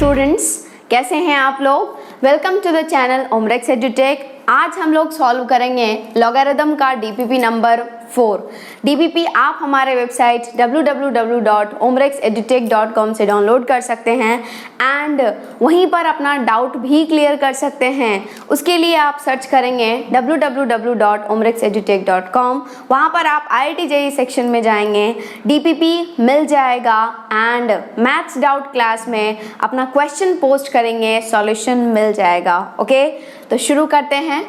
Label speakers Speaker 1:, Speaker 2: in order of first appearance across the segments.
Speaker 1: Students, कैसे हैं आप लोग। Welcome to the channel Omrex एजुटेक। आज हम लोग सॉल्व करेंगे लॉगरिथम का डीपीपी नंबर 4। डीपीपी आप हमारे वेबसाइट www.omrexedutech.com से डाउनलोड कर सकते हैं एंड वहीं पर अपना डाउट भी क्लियर कर सकते हैं। उसके लिए आप सर्च करेंगे www.omrexedutech.com। वहाँ पर आप IIT JEE सेक्शन में जाएंगे, डीपीपी मिल जाएगा एंड मैथ्स डाउट क्लास में अपना क्वेश्चन पोस्ट करेंगे, सॉल्यूशन मिल जाएगा। ओके, तो शुरू करते हैं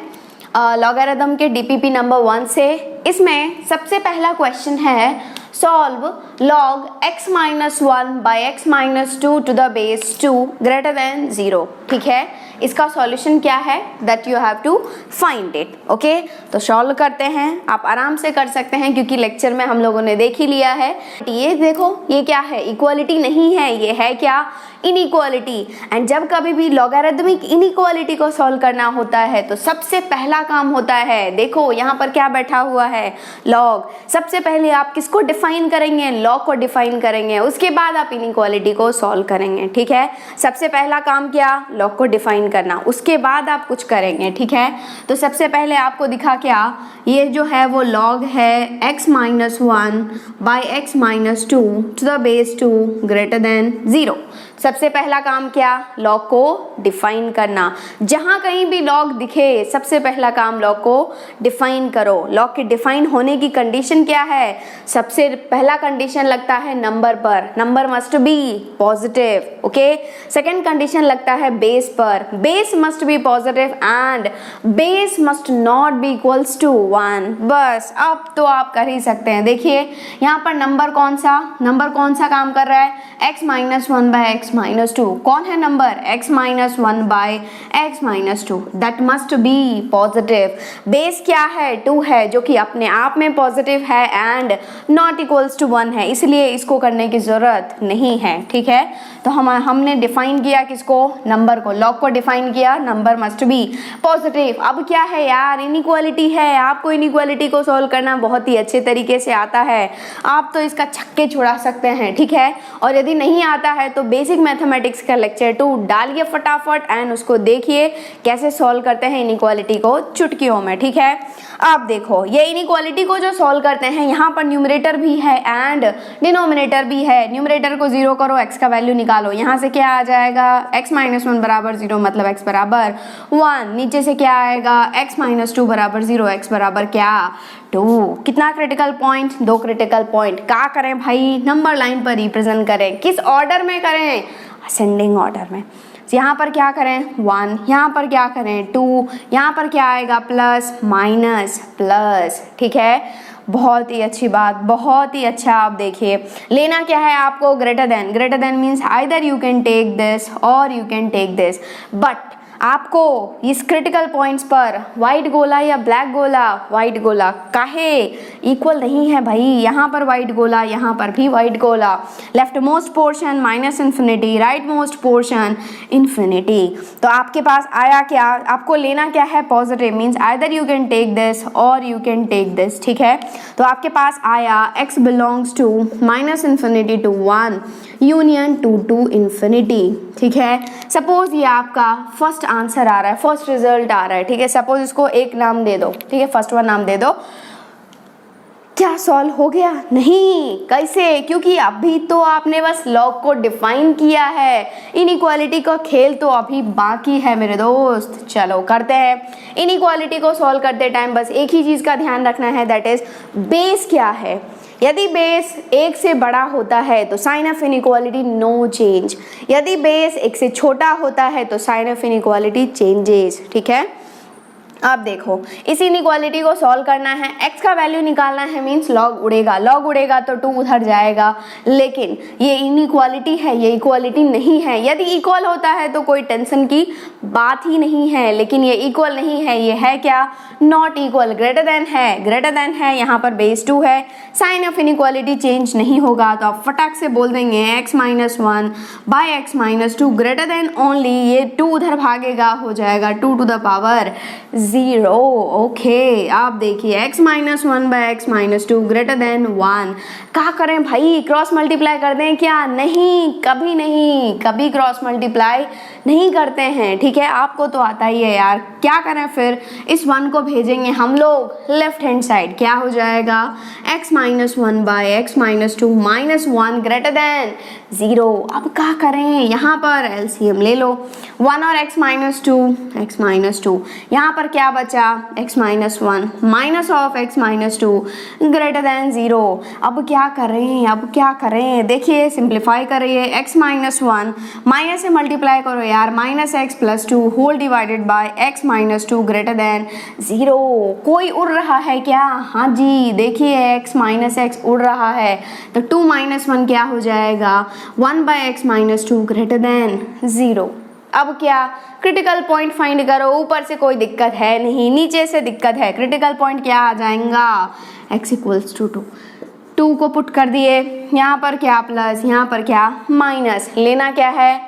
Speaker 1: लॉगरिथम के डीपीपी नंबर 1 से। इसमें सबसे पहला क्वेश्चन है solve log x - 1 by x - 2 to the base 2 greater than 0। ठीक है, इसका सॉल्यूशन क्या है that you have to find it. Okay, तो सॉल्व करते हैं। आप आराम से कर सकते हैं क्योंकि लेक्चर में हम लोगों ने देख ही लिया है। ये देखो, ये क्या है, इक्वालिटी नहीं है, ये है क्या, इनइक्वालिटी। एंड जब कभी भी लॉगरिथमिक इनइक्वालिटी को सॉल्व करना होता है तो सबसे पहला काम होता है, देखो यहाँ पर क्या बैठा हुआ है, लॉग। सबसे पहले आप किसको डिफाइन करेंगे, लॉग को डिफाइन करेंगे, उसके बाद आप इनइक्वालिटी को सॉल्व करेंगे। ठीक है, सबसे पहला काम क्या, लॉग को डिफाइन करना, उसके बाद आप कुछ करेंगे। ठीक है, तो सबसे पहले आपको दिखा क्या, ये जो है वो लॉग है x - 1 by x - 2 to the base 2 greater than 0। सबसे पहला काम क्या, लॉग को डिफाइन करना। जहां कहीं भी लॉग दिखे सबसे पहला काम लॉग को डिफाइन करो। लॉग के डिफाइन होने की कंडीशन क्या है, सबसे पहला कंडीशन लगता है नंबर पर, number must be positive. Okay, second condition लगता है बेस पर, base must be positive and base must not be equals to 1। बस अब तो आप कर ही सकते हैं। देखिए यहाँ पर नंबर कौन सा काम कर रहा है, x - 1 by x - 2। कौन है number, x - 1 by x - 2, that must be positive. Base क्या है, 2 है, जो कि अपने आप में पॉजिटिव है एंड नॉट इक्वल्स टू 1 है, इसलिए इसको करने की जरूरत नहीं है। ठीक है, तो हमने डिफाइन किया किसको, नंबर को, लॉग को डिफाइन किया, नंबर मस्ट बी पॉजिटिव। अब क्या है यार, इनइक्वालिटी है। आपको इनइक्वालिटी को सॉल्व करना बहुत ही अच्छे तरीके से आता है, आप तो इसका छक्के छुड़ा सकते हैं। ठीक है, और यदि नहीं आता है तो बेसिक मैथमेटिक्स का लेक्चर 2 डालिए फटाफट एंड उसको देखिए कैसे सॉल्व करते हैं इनइक्वालिटी को चुटकियों में। ठीक है, अब देखो ये इनइक्वालिटी को जो सॉल्व करते हैं, यहाँ पर न्यूमरेटर भी है एंड डिनोमिनेटर भी है। न्यूमरेटर को 0 करो, x का वैल्यू निकालो, यहाँ से क्या आ जाएगा, x - 1 बराबर 0 मतलब x बराबर 1। नीचे से क्या आएगा, x - 2 बराबर 0, x बराबर क्या, 2। कितना क्रिटिकल पॉइंट, 2 क्रिटिकल पॉइंट। क्या करें भाई, नंबर लाइन पर रिप्रेजेंट करें, किस ऑर्डर में करें, असेंडिंग ऑर्डर में। यहाँ पर क्या करें 1, यहाँ पर क्या करें 2, यहाँ पर क्या आएगा प्लस माइनस प्लस। ठीक है, बहुत ही अच्छी बात, बहुत ही अच्छा। आप देखिए लेना क्या है आपको, greater than means either you can take this और you can take this, but आपको इस क्रिटिकल पॉइंट्स पर व्हाइट गोला या ब्लैक गोला, व्हाइट गोला काहे इक्वल नहीं है भाई, यहाँ पर व्हाइट गोला, यहाँ पर भी व्हाइट गोला। Left most portion minus infinity, right most portion infinity. तो आपके पास आया क्या, आपको लेना क्या है, positive means either you can take this और यू कैन टेक दिस। ठीक है, तो आपके पास आया x belongs to -∞ to 1 union 2 to infinity. ठीक है, सपोज ये आपका फर्स्ट आंसर आ रहा है, फर्स्ट रिजल्ट आ रहा है। ठीक है, सपोज इसको एक नाम दे दो, ठीक है, फर्स्ट वन नाम दे दो। क्या सॉल्व हो गया, नहीं, कैसे, क्योंकि अभी तो आपने बस लॉग को डिफाइन किया है, इनइक्वालिटी का खेल तो अभी बाकी है मेरे दोस्त। चलो करते हैं इनइक्वालिटी को सॉल्व करते टाइम बस एक ही चीज का ध्यान रखना है, दैट इज बेस क्या है। यदि बेस 1 से बड़ा होता है तो sign of inequality no change, यदि बेस 1 से छोटा होता है तो साइन ऑफ इनइक्वालिटी चेंजेस। ठीक है, अब देखो इस इनइक्वालिटी को सॉल्व करना है, x का वैल्यू निकालना है, मीन्स लॉग उड़ेगा, लॉग उड़ेगा तो 2 उधर जाएगा। लेकिन ये इनइक्वालिटी है, ये इक्वालिटी नहीं है। यदि इक्वल होता है तो कोई टेंशन की बात ही नहीं है, लेकिन ये इक्वल नहीं है, ये है क्या, नॉट इक्वल। ग्रेटर देन है, यहाँ पर बेस 2 है, साइन ऑफ इनइक्वालिटी चेंज नहीं होगा तो आप फटाक से बोल देंगे x - 1 by x - 2 greater than only, ये 2 उधर भागेगा, हो जाएगा 2 to the power 0। ओके, आप देखिए x minus 1 by x minus 2 greater than 1। क्या करें भाई, क्रॉस मल्टीप्लाई कर दें क्या? नहीं, कभी नहीं, कभी क्रॉस मल्टीप्लाई नहीं करते हैं, ठीक है। आपको तो आता ही है यार। क्या करें फिर, इस 1 को भेजेंगे हम लोग लेफ्ट हैंड साइड, क्या हो जाएगा x minus 1 by x minus 2 minus 1 greater than 0। अब क्या करें, यहाँ पर एलसीएम ले लो, 1 और x माइनस 2 यहाँ पर क्या बचा x minus 1 minus of x minus 2 greater than 0। अब क्या करें, देखिए सिंप्लीफाई करिए, x माइनस 1 माइनस से मल्टीप्लाई करो यार, minus x plus 2 whole divided by x minus 2 greater than 0। कोई उड़ रहा है क्या? हाँ जी, देखिए x माइनस एक्स उड़ रहा है, तो 2 माइनस 1 क्या हो जाएगा 1 by x minus 2 greater than 0। अब क्या, क्रिटिकल पॉइंट फाइंड करो। ऊपर से कोई दिक्कत है नहीं, नीचे से दिक्कत है। क्रिटिकल पॉइंट क्या आ जाएगा, x इक्वल्स टू 2 को पुट कर दिए, यहाँ पर क्या प्लस, यहाँ पर क्या माइनस, लेना क्या है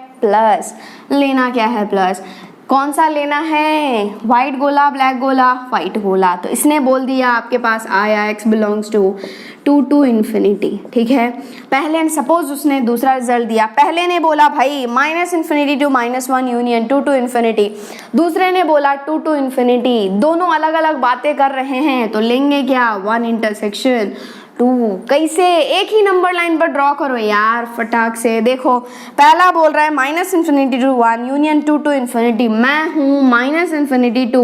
Speaker 1: प्लस। कौन सा लेना है, व्हाइट गोला ब्लैक गोला, व्हाइट गोला। तो इसने बोल दिया आपके पास आया x बिलोंग्स टू इन्फिनिटी, ठीक है। पहले सपोज उसने दूसरा रिजल्ट दिया, पहले ने बोला भाई minus infinity to minus 1 union 2 to infinity, दूसरे ने बोला 2 टू इन्फिनिटी। दोनों अलग अलग बातें कर रहे हैं, तो लेंगे क्या 1 इंटरसेक्शन 2। कैसे, एक ही नंबर लाइन पर ड्रॉ करो यार फटाक से। देखो पहला बोल रहा है minus infinity to 1 union 2 to infinity, मैं हूँ minus infinity to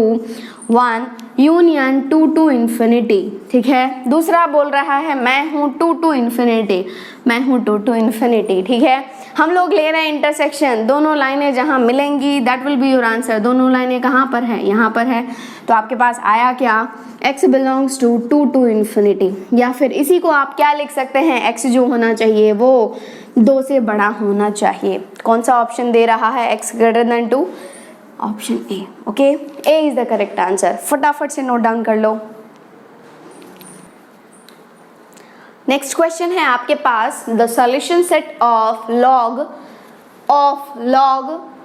Speaker 1: 1 union 2 to infinity, ठीक है। दूसरा बोल रहा है मैं हूँ 2 टू इन्फिनिटी, मैं हूँ 2 टू इन्फिनिटी, ठीक है। हम लोग ले रहे हैं इंटरसेक्शन, दोनों लाइनें जहाँ मिलेंगी that will be your answer. दोनों लाइनें कहाँ पर है, यहाँ पर है, तो आपके पास आया क्या x belongs to 2 to infinity. या फिर इसी को आप क्या लिख सकते हैं, x जो होना चाहिए वो 2 से बड़ा होना चाहिए। कौन सा ऑप्शन दे रहा है x greater then 2, option A. Okay, A is the correct answer. फटाफट से नोट डाउन कर लो। नेक्स्ट क्वेश्चन है आपके पास, the solution set of log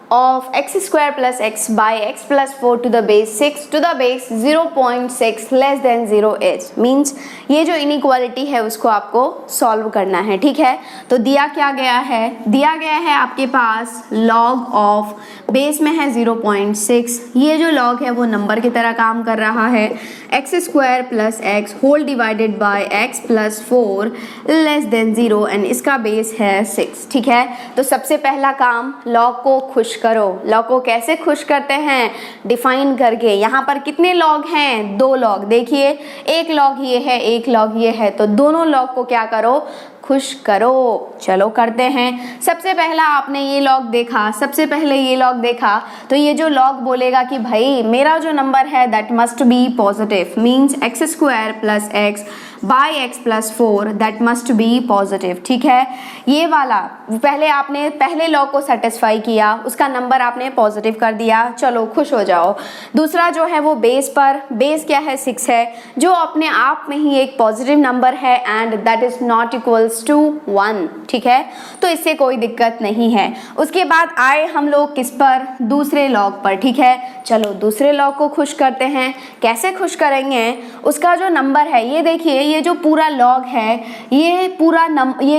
Speaker 1: of x square plus x by x plus 4 to the base 6 to the base 0.6 less than 0 is means ये जो inequality है उसको आपको सॉल्व करना है, ठीक है। तो दिया गया है आपके पास log ऑफ बेस में है 0.6, ये जो log है वो नंबर की तरह काम कर रहा है, x square plus x whole divided by x plus 4 less than 0 and इसका बेस है 6, ठीक है। तो सबसे पहला काम log को खुश करो। लॉग को कैसे खुश करते हैं, डिफाइन करके। यहाँ पर कितने लॉग हैं, 2 लॉग। देखिए एक लॉग ये है, एक लॉग ये है, तो दोनों लॉग को क्या करो, खुश करो। चलो करते हैं। सबसे पहला आपने ये लॉग देखा, सबसे पहले ये लॉग देखा, तो ये जो लॉग बोलेगा कि भाई मेरा जो नंबर है that must be positive, means x square plus x by x plus 4 that must be positive, ठीक है। ये वाला पहले आपने पहले लॉग को सेटिस्फाई किया, उसका नंबर आपने पॉजिटिव कर दिया, चलो खुश हो जाओ। दूसरा जो है वो बेस पर, बेस क्या है 6 है, जो अपने आप में ही एक पॉजिटिव नंबर है and that is not equals to 1, ठीक है। तो इससे कोई दिक्कत नहीं है। उसके बाद आए हम लोग किस पर, दूसरे लॉग पर, ठीक है। चलो दूसरे लॉग को खुश करते हैं। कैसे खुश करेंगे, उसका जो नंबर है ये देखिए, ये जो पूरा लॉग है, ये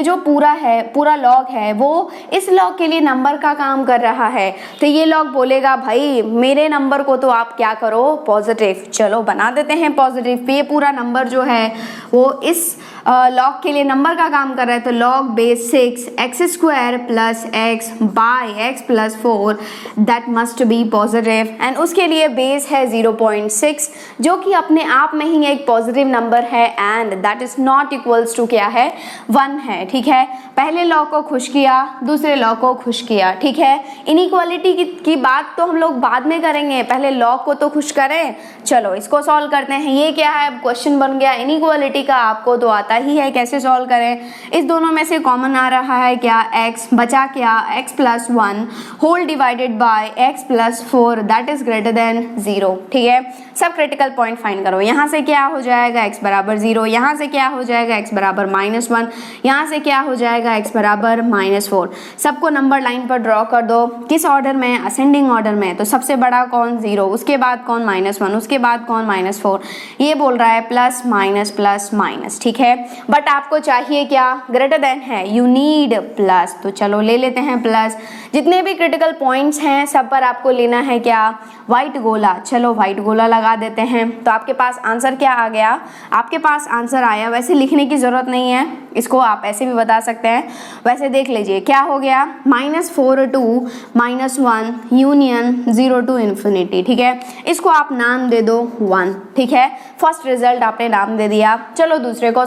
Speaker 1: जो पूरा लॉग है वो इस लॉग के लिए नंबर का काम कर रहा है। तो ये लॉग बोलेगा भाई मेरे नंबर को तो आप क्या करो, पॉजिटिव। चलो बना देते हैं पॉजिटिव। ये पूरा नंबर जो है वो इस लॉग के लिए नंबर का काम कर रहा है, तो log base 6 x square plus x by x plus 4 that must be positive and उसके लिए बेस है 0.6 जो कि अपने आप में ही एक पॉजिटिव नंबर है and that is not equals to क्या है, 1 है, ठीक है। पहले लॉग को खुश किया, दूसरे लॉग को खुश किया, ठीक है। इनइक्वालिटी की बात तो हम लोग बाद में करेंगे, पहले लॉग को तो खुश करें। चलो इसको सॉल्व करते हैं। ये क्या है, क्वेश्चन बन गया इनइक्वालिटी का, आपको तो आता ही है कैसे सॉल्व करें। इस दोनों में से कॉमन आ रहा है क्या, x, बचा क्या x + 1 whole divided by x + 4 that is greater than 0। ठीक है, सब क्रिटिकल पॉइंट फाइंड करो। यहाँ से क्या हो जाएगा x बराबर 0, यहाँ से क्या हो जाएगा x बराबर -1, यहाँ से क्या हो जाएगा x बराबर -4। सबको नंबर लाइन पर ड्रॉ कर दो। किस ऑर्डर में, असेंडिंग ऑर्डर में। तो सबसे बड़ा कौन 0, उसके बाद कौन -1, उसके बाद कौन -4। ये बोल रहा है प्लस माइनस प्लस माइनस। ठीक है, बट आपको चाहिए क्या, ग्रेटर देन है, यू नीड प्लस। तो चलो ले लेते हैं प्लस। जितने भी क्रिटिकल पॉइंट्स हैं सब पर आपको लेना है क्या, व्हाइट गोला। चलो व्हाइट गोला लगा देते हैं। तो आपके पास आंसर क्या आ गया, आपके पास आंसर आया। वैसे लिखने की जरूरत नहीं है, इसको आप ऐसे भी बता सकते हैं। वैसे देख लीजिए क्या हो गया, -4 to -1 यूनियन 0 to इन्फिनिटी। ठीक है, इसको आप नाम दे दो 1। ठीक है, फर्स्ट रिजल्ट आपने नाम दे दिया। चलो दूसरे को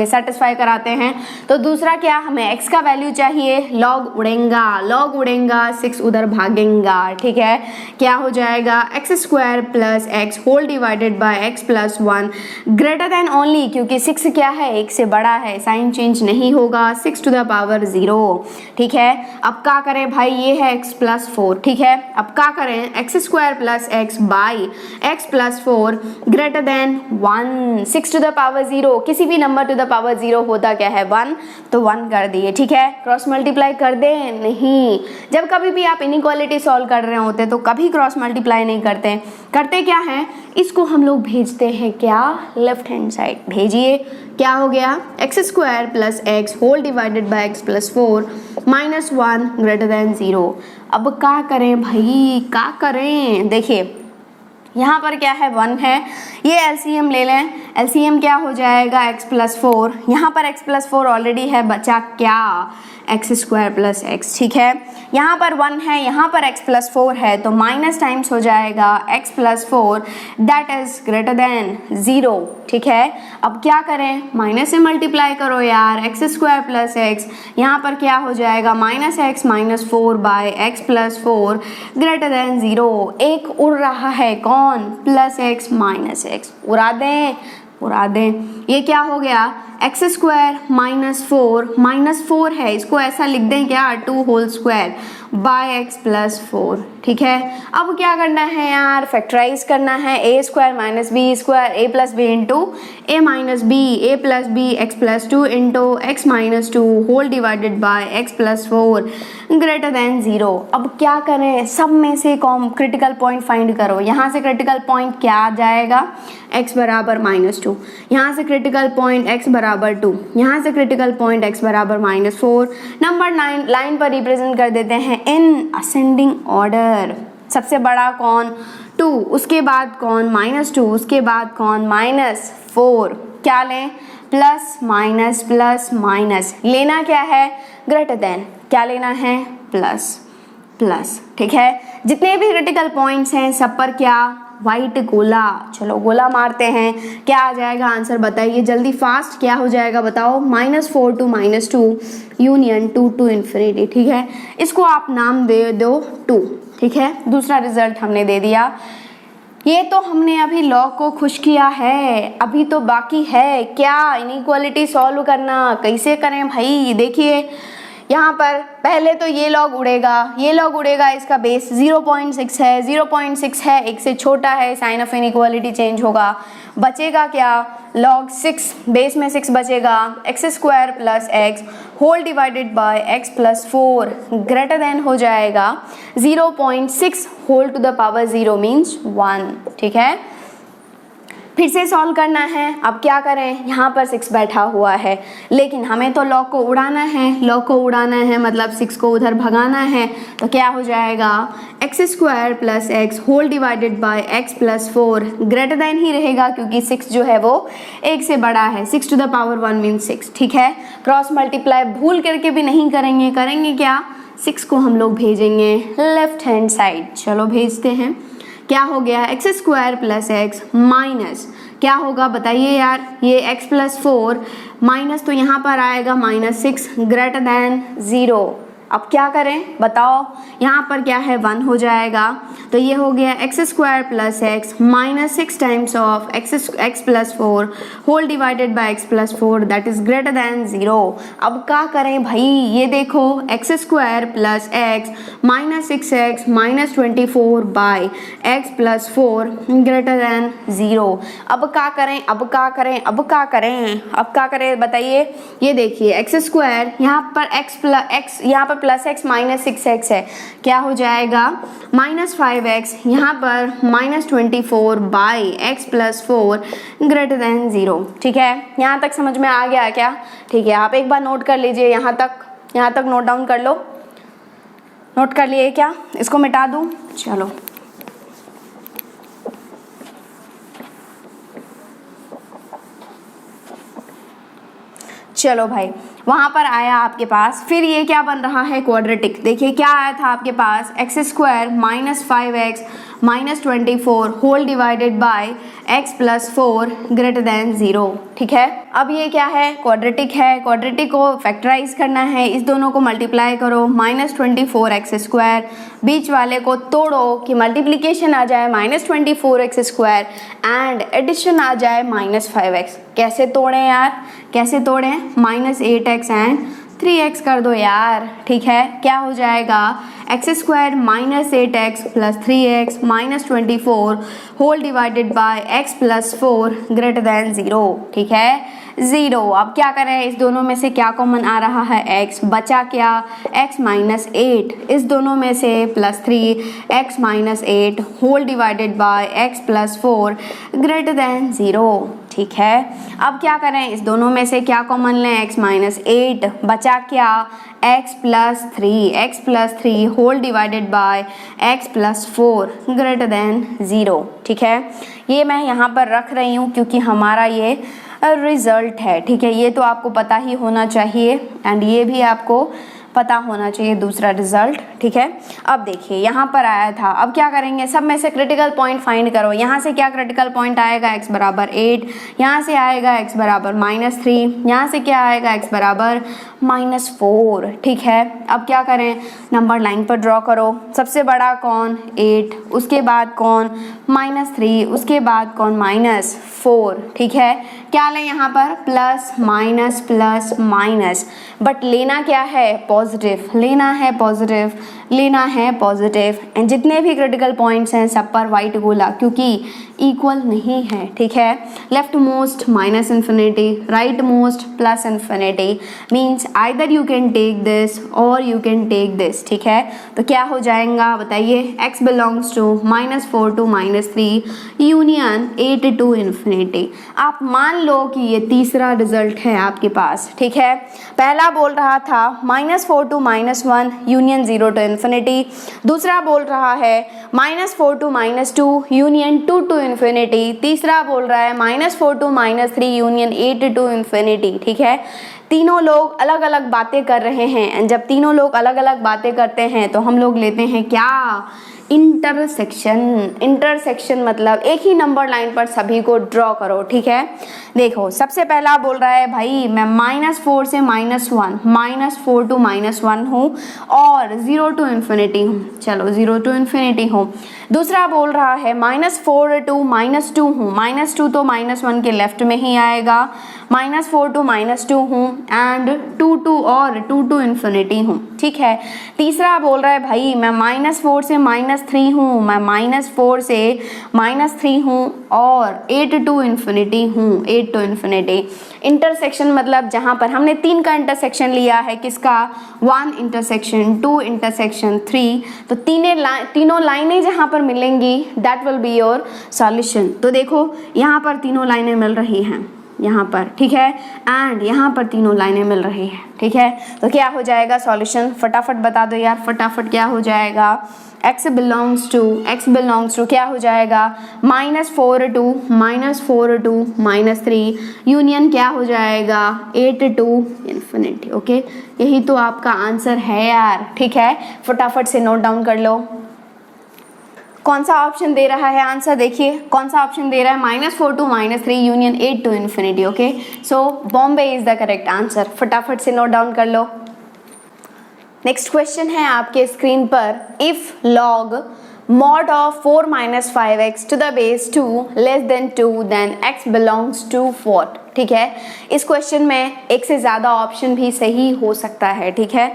Speaker 1: सेटिस्फाई कराते हैं। तो दूसरा क्या, हमें x का वैल्यू चाहिए, लॉग उड़ेगा, लॉग उड़ेगा 6 उधर भागेगा। ठीक है, क्या हो जाएगा x² + x whole divided by x + 1 greater than only, क्योंकि 6 क्या है, 1 से बड़ा है, साइन चेंज नहीं होगा, 6⁻0। ठीक है, अब क्या करें भाई, ये है x + 4। ठीक है, अब क्या करें, x² + x by x + 4 greater than 1। 6⁻0 किसी भी नंबर टू द पावर 0 होता क्या है, 1। तो 1 कर दिए। ठीक है, क्रॉस मल्टीप्लाई कर दें, नहीं। जब कभी भी आप इनइक्वालिटी सॉल्व कर रहे होते तो कभी क्रॉस मल्टीप्लाई नहीं करते। करते क्या है, इसको हम लोग भेजते हैं क्या, लेफ्ट हैंड साइड भेजिए। क्या हो गया, x² + x whole divided by x + 4 -1 greater than 0। अब क्या करें भाई, क्या करें, देखिए यहाँ पर क्या है, 1 है, ये एलसीएम ले लें। एलसीएम क्या हो जाएगा, x + 4, यहाँ पर x + 4 ऑलरेडी है, बचा क्या, x² + x। ठीक है, यहाँ पर 1 है, यहाँ पर x + 4 है, तो माइनस टाइम्स हो जाएगा x + 4 that is greater than 0। ठीक है, अब क्या करें, माइनस से मल्टीप्लाई करो यार, x² + x, यहाँ पर क्या हो जाएगा, -x - 4 by x + 4 greater than 0। एक उड़ रहा है कौन, +x -x, उड़ा दें, उड़ा दें। ये क्या हो गया, x² - 4 -4 है, इसको ऐसा लिख दें क्या, 2 होल स्क्वायर बाय x + 4। ठीक है, अब क्या करना है यार, फैक्टराइज करना है, a² - b² a + b into a - b a + b x + 2 into x - 2 whole divided by x + 4 greater than 0। अब क्या करें, सब में से क्रिटिकल पॉइंट फाइंड करो। यहाँ से क्रिटिकल पॉइंट क्या आ जाएगा, x बराबर -2, यहाँ से क्रिटिकल पॉइंट x बराबर 2, यहाँ से क्रिटिकल पॉइंट x बराबर -4। नंबर 9 लाइन पर रिप्रेजेंट कर देते हैं इन असेंडिंग ऑर्डर। सबसे बड़ा कौन, 2, उसके बाद कौन, -2, उसके बाद कौन, -4। क्या लें, प्लस माइनस प्लस माइनस, लेना क्या है, ग्रेटर देन, क्या लेना है, प्लस प्लस। ठीक है, जितने भी क्रिटिकल पॉइंट्स हैं सब पर क्या, वाइट गोला। चलो गोला मारते हैं, क्या आ जाएगा आंसर बताइए जल्दी फास्ट, क्या हो जाएगा बताओ, -4 to -2 यूनियन 2 to इन्फिनिटी। ठीक है, इसको आप नाम दे दो 2। ठीक है, दूसरा रिजल्ट हमने दे दिया। ये तो हमने अभी लॉ को खुश किया है, अभी तो बाकी है क्या, इनइक्वालिटी सॉल्व करना। कैसे करें भाई, देखिए यहाँ पर पहले तो ये लॉग उड़ेगा, इसका बेस 0.6 है, 0.6 है, एक से छोटा है, साइन ऑफ इनइक्वालिटी चेंज होगा। बचेगा क्या, log 6, बेस में 6 बचेगा, x² + x whole divided by x + 4 greater than हो जाएगा 0.6 whole to the power 0 means 1। ठीक है, फिर से सॉल्व करना है। अब क्या करें, यहाँ पर 6 बैठा हुआ है, लेकिन हमें तो लॉग को उड़ाना है, मतलब 6 को उधर भगाना है। तो क्या हो जाएगा, x² + x whole divided by x + 4 greater than ही रहेगा, क्योंकि 6 जो है वो 1 से बड़ा है, 6 to the power 1 मीन्स 6। ठीक है, क्रॉस मल्टीप्लाई भूल करके भी नहीं करेंगे क्या, 6 को हम लोग भेजेंगे लेफ्ट हैंड साइड। चलो भेजते हैं, क्या हो गया, x² + x माइनस क्या होगा बताइए यार, ये x + 4 माइनस तो यहाँ पर आएगा -6 ग्रेटर देन 0। अब क्या करें बताओ, यहाँ पर क्या है 1 हो जाएगा, तो ये हो गया x square plus x minus 6 times of x plus 4 whole divided by x plus 4 that is greater than 0। अब क्या करें भाई, ये देखो x square plus x minus 6x minus 24 by x plus 4 greater than 0। अब क्या करें, अब क्या करें, अब क्या करें, अब क्या करें बताइए। ये देखिए एक्स स्क्वायर यहाँ पर x यहाँ पर प्लस एक्स माइनस 6x है, क्या हो जाएगा माइनस 5x यहाँ पर minus 24 by x plus 4 greater than 0। ठीक है, यहाँ तक समझ में आ गया क्या? ठीक है, आप एक बार नोट कर लीजिए, यहाँ तक नोट डाउन कर लो। नोट कर लिए क्या? इसको मिटा दूँ? चलो चलो भाई, वहाँ पर आया आपके पास, फिर ये क्या बन रहा है क्वाड्रेटिक। देखिए क्या आया था आपके पास, x square minus 5x minus 24 whole divided by x plus 4 greater than 0। ठीक है, अब ये क्या है क्वाड्रेटिक है, क्वाड्रेटिक को फैक्टराइज करना है, इस दोनों को मल्टीप्लाई करो माइनस 24x स्क्वायर, बीच वाले को तोड़ो कि मल्टीप्लीकेशन आ जाए minus 24x square and addition आ जाए माइनस 5x। कैसे तोड़ें यार, कैसे तोड़ें, माइनस 8x एंड 3x कर दो यार। ठीक है, क्या हो जाएगा x square minus 8x plus 3x minus 24 whole divided by x plus 4 greater than 0। ठीक है 0। अब क्या करें, इस दोनों में से क्या कॉमन आ रहा है x, बचा क्या x माइनस 8, इस दोनों में से plus 3x minus 8 whole divided by x plus 4 greater than 0। ठीक है, अब क्या करें, इस दोनों में से क्या कॉमन लें, x माइनस 8, बचा क्या x plus 3 whole divided by x plus 4 greater than 0। ठीक है, ये मैं यहाँ पर रख रही हूँ क्योंकि हमारा ये रिजल्ट है। ठीक है, ये तो आपको पता ही होना चाहिए एंड ये भी आपको पता होना चाहिए दूसरा रिजल्ट। ठीक है, अब देखिए यहाँ पर आया था, अब क्या करेंगे, सब में से क्रिटिकल पॉइंट फाइंड करो। यहाँ से क्या क्रिटिकल पॉइंट आएगा, x बराबर 8, यहाँ से आएगा x बराबर माइनस 3, यहाँ से क्या आएगा x बराबर माइनस 4। ठीक है, अब क्या करें, नंबर लाइन पर ड्रॉ करो, सबसे बड़ा कौन 8, उसके बाद कौन माइनस 3, उसके बाद कौन माइनस 4। ठीक है, क्या लें यहाँ पर प्लस माइनस, बट लेना क्या है पॉजिटिव, लेना है पॉजिटिव, लेना है पॉजिटिव एंड जितने भी क्रिटिकल पॉइंट्स हैं सब पर वाइट गोला क्योंकि इक्वल नहीं है। ठीक है, left most minus infinity, right most plus infinity, means either you can take this और यू कैन टेक दिस। ठीक है, तो क्या हो जाएगा बताइए, x belongs to minus 4 to minus 3 union 8 to infinity. आप मान लो कि ये तीसरा रिजल्ट है आपके पास। ठीक है, पहला बोल रहा था minus 4 to minus 1 union 0 to infinity, दूसरा बोल रहा है minus 4 to minus 2 union 2 to infinity, तीसरा बोल रहा है minus 4 to minus 3 union 8 to infinity. ठीक है, तीनों लोग अलग अलग बातें कर रहे हैं एंड जब तीनों लोग अलग अलग बातें करते हैं तो हम लोग लेते हैं क्या, इंटरसेक्शन। इंटरसेक्शन मतलब एक ही नंबर लाइन पर सभी को ड्रॉ करो। ठीक है, देखो सबसे पहला बोल रहा है भाई मैं माइनस 4 से माइनस 1, माइनस 4 टू माइनस 1 हूँ और 0 टू इन्फिनिटी हूँ, चलो 0 टू इन्फिनिटी हूँ। दूसरा बोल रहा है माइनस 4 टू माइनस 2 हूँ, माइनस 2 तो माइनस 1 के लेफ्ट में ही आएगा, माइनस 4 टू माइनस 2 हूँ एंड 2 टू और 2 टू इन्फिनिटी हूँ। ठीक है, तीसरा बोल रहा है भाई मैं माइनस 4 से माइनस 3 हूँ, मैं माइनस 4 से माइनस 3 हूँ और 8 टू इन्फिनिटी हूँ, 8 टू इन्फिनिटी। इंटरसेक्शन मतलब जहाँ पर हमने 3 का इंटरसेक्शन लिया है, किसका, 1 इंटरसेक्शन 2 इंटरसेक्शन 3, तो तीनों लाइनें जहाँ पर मिलेंगी that will be your solution. तो देखो यहाँ पर तीनों लाइनें मिल रही हैं यहाँ पर। ठीक है, एंड यहाँ पर तीनों लाइनें मिल रही है। ठीक है, तो क्या हो जाएगा सॉल्यूशन, फटाफट बता दो यार, फटाफट क्या हो जाएगा, x बिलोंग्स टू क्या हो जाएगा माइनस 4 टू माइनस 3 यूनियन क्या हो जाएगा 8 टू इन्फिनिटी। ओके, यही तो आपका आंसर है यार। ठीक है, फटाफट से नोट डाउन कर लो कौन सा ऑप्शन दे रहा है आंसर। देखिए कौन सा ऑप्शन दे रहा है, minus 4 to minus 3 union 8 to infinity. Okay, so Bombay is the correct answer. फटाफट से नोट डाउन कर लो। नेक्स्ट क्वेश्चन है आपके स्क्रीन पर, if log mod of 4 minus 5x to the base 2 less than 2 then x belongs to what। ठीक है, इस question में एक से ज़्यादा ऑप्शन भी सही हो सकता है। ठीक है,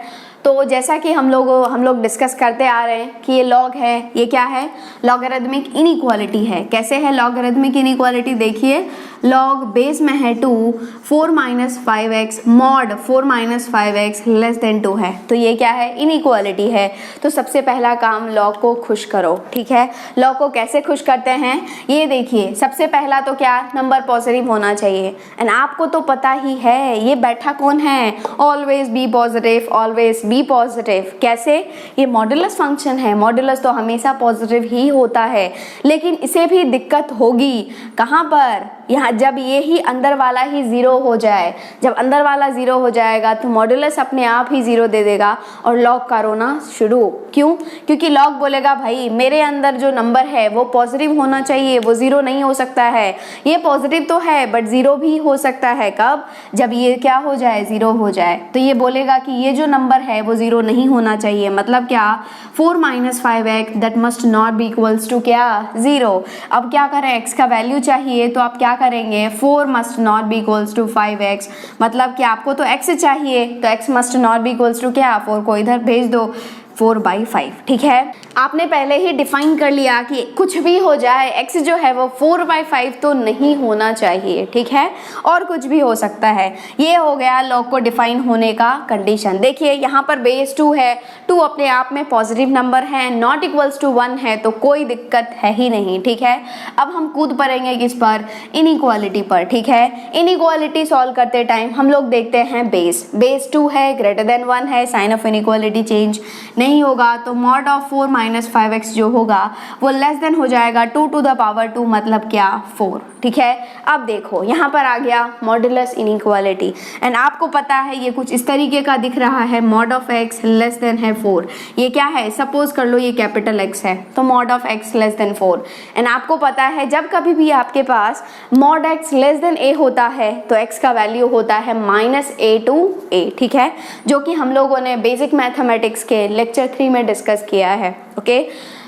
Speaker 1: तो जैसा कि हम लोग डिस्कस करते आ रहे हैं कि ये लॉग है, ये क्या है, लॉगरिथमिक इनइक्वालिटी है। कैसे है लॉगरिथमिक इनइक्वालिटी, देखिए लॉग बेस में है 2, 4 minus 5x mod 4 minus 5x less than 2 है, तो ये क्या है, इनइक्वालिटी है। तो सबसे पहला काम लॉग को खुश करो। ठीक है, लॉग को कैसे खुश करते हैं, ये देखिए सबसे पहला तो क्या, नंबर पॉजिटिव होना चाहिए। एंड आपको तो पता ही है ये बैठा कौन है, always be positive, always be positive. कैसे, ये मॉड्यूलस फंक्शन है, मॉड्यूलस तो हमेशा पॉजिटिव ही होता है, लेकिन इसे भी दिक्कत होगी कहाँ पर, यहाँ जब ये ही अंदर वाला ही ज़ीरो हो जाए। जब अंदर वाला ज़ीरो हो जाएगा तो मॉड्यूलस अपने आप ही ज़ीरो दे देगा और लॉग का रोना शुरू। क्यों, क्योंकि लॉग बोलेगा भाई मेरे अंदर जो नंबर है वो पॉजिटिव होना चाहिए, वो ज़ीरो नहीं हो सकता है। ये पॉजिटिव तो है बट ज़ीरो भी हो सकता है, कब, जब ये क्या हो जाए, ज़ीरो हो जाए। तो ये बोलेगा कि ये जो नंबर है वो ज़ीरो नहीं होना चाहिए, मतलब क्या, 4 minus 5x that must not be equals to क्या, ज़ीरो। अब क्या करें, x का वैल्यू चाहिए तो आप क्या करेंगे, 4 must not be equals to 5x, मतलब कि आपको तो x चाहिए तो x must not be equals to क्या, 4 को इधर भेज दो, 4/5। ठीक है, आपने पहले ही डिफाइन कर लिया कि कुछ भी हो जाए x जो है वो 4/5 तो नहीं होना चाहिए। ठीक है, और कुछ भी हो सकता है। ये हो गया लॉग को डिफाइन होने का कंडीशन। देखिए यहाँ पर बेस 2 है, 2 अपने आप में पॉजिटिव नंबर है, नॉट इक्वल्स टू 1 है, तो कोई दिक्कत है ही नहीं। ठीक है, अब हम कूद पड़ेंगे किस पर, इनइक्वालिटी पर। ठीक है, इनइक्वालिटी सॉल्व करते टाइम हम लोग देखते हैं बेस 2 है, ग्रेटर देन 1 है, साइन ऑफ इनइक्वालिटी चेंज नहीं होगा, तो मॉड ऑफ 4 माइनस 5x जो होगा वो लेस देन हो जाएगा 2 टू द पावर 2, मतलब क्या, 4। ठीक है, अब देखो यहाँ पर आ गया मॉड्यूलस इनइक्वालिटी एंड आपको पता है ये कुछ इस तरीके का दिख रहा है, mod of x less then है 4। ये क्या है, सपोज कर लो ये कैपिटल X है, तो mod of x less than 4। And आपको पता है जब कभी भी आपके पास mod x less than a होता है तो x का वैल्यू होता है -a to a। ठीक है, जो कि हम लोगों ने बेसिक मैथमेटिक्स के लेक्चर 3 में डिस्कस किया है। ओके,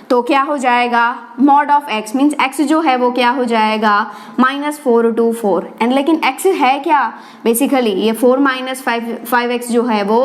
Speaker 1: तो क्या हो जाएगा, mod of x means x जो है वो क्या हो जाएगा, -4 to 4। एंड लेकिन x है क्या, बेसिकली ये 4 माइनस 5x जो है वो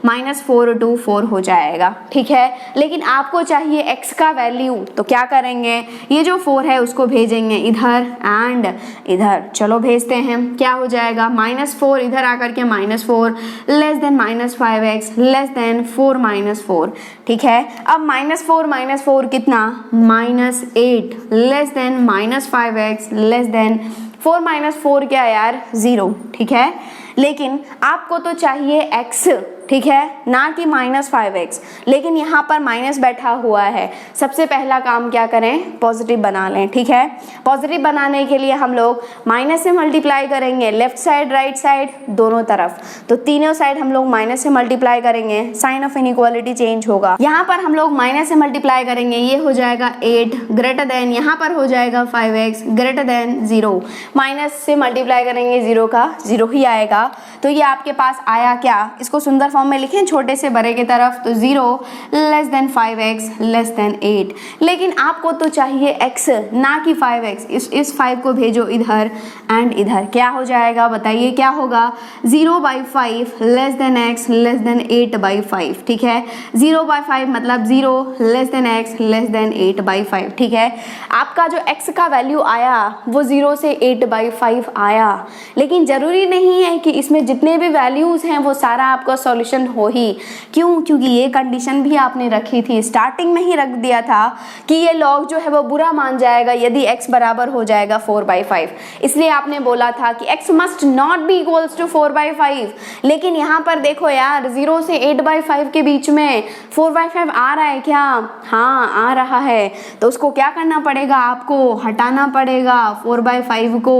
Speaker 1: -4 to 4 हो जाएगा। ठीक है, लेकिन आपको चाहिए x का वैल्यू, तो क्या करेंगे, ये जो 4 है उसको भेजेंगे इधर एंड इधर। चलो भेजते हैं, क्या हो जाएगा, -4 इधर आकर के -4 less then -5x less than 4 - 4। ठीक है, अब -4 कितना, -8 less than -5x less than 4 - 4 क्या यार, 0। ठीक है, लेकिन आपको तो चाहिए x, ठीक है, ना कि -5x, लेकिन यहाँ पर माइनस बैठा हुआ है। सबसे पहला काम क्या करें, पॉजिटिव बना लें। ठीक है, पॉजिटिव बनाने के लिए हम लोग माइनस से मल्टीप्लाई करेंगे, लेफ्ट साइड राइट साइड दोनों तरफ, तो तीनों साइड हम लोग माइनस से मल्टीप्लाई करेंगे, साइन ऑफ इनइक्वालिटी चेंज होगा। यहाँ पर हम लोग माइनस से मल्टीप्लाई करेंगे, ये हो जाएगा 8 ग्रेटर देन, यहाँ पर हो जाएगा 5x ग्रेटर देन 0। माइनस से मल्टीप्लाई करेंगे 0 का 0 ही आएगा, तो ये आपके पास आया क्या, इसको सुंदर फॉर्म में लिखें छोटे से बड़े की तरफ, तो 0 less than 5x less than 8। लेकिन आपको तो चाहिए x ना कि 5x, इस 5 को भेजो इधर एंड इधर, क्या हो जाएगा बताइए, क्या होगा, 0/5 less than x less then 8/5। ठीक है, 0/5 मतलब 0 less than x less then 8/5। ठीक है, आपका जो x का वैल्यू आया वो 0 से 8/5 आया, लेकिन जरूरी नहीं है कि इसमें जितने भी वैल्यूज हैं वो सारा आपका सॉल्यूशन हो ही। क्यों, क्योंकि ये कंडीशन भी आपने रखी थी, स्टार्टिंग में ही रख दिया था कि ये लॉग जो है वो बुरा मान जाएगा यदि x बराबर हो जाएगा 4/5। इसलिए आपने बोला था कि x must not be equals to 4/5। लेकिन यहाँ पर देखो यार, 0 से 8/5 के बीच में 4/5 आ रहा है क्या, हाँ आ रहा है, तो उसको क्या करना पड़ेगा, आपको हटाना पड़ेगा, 4/5 को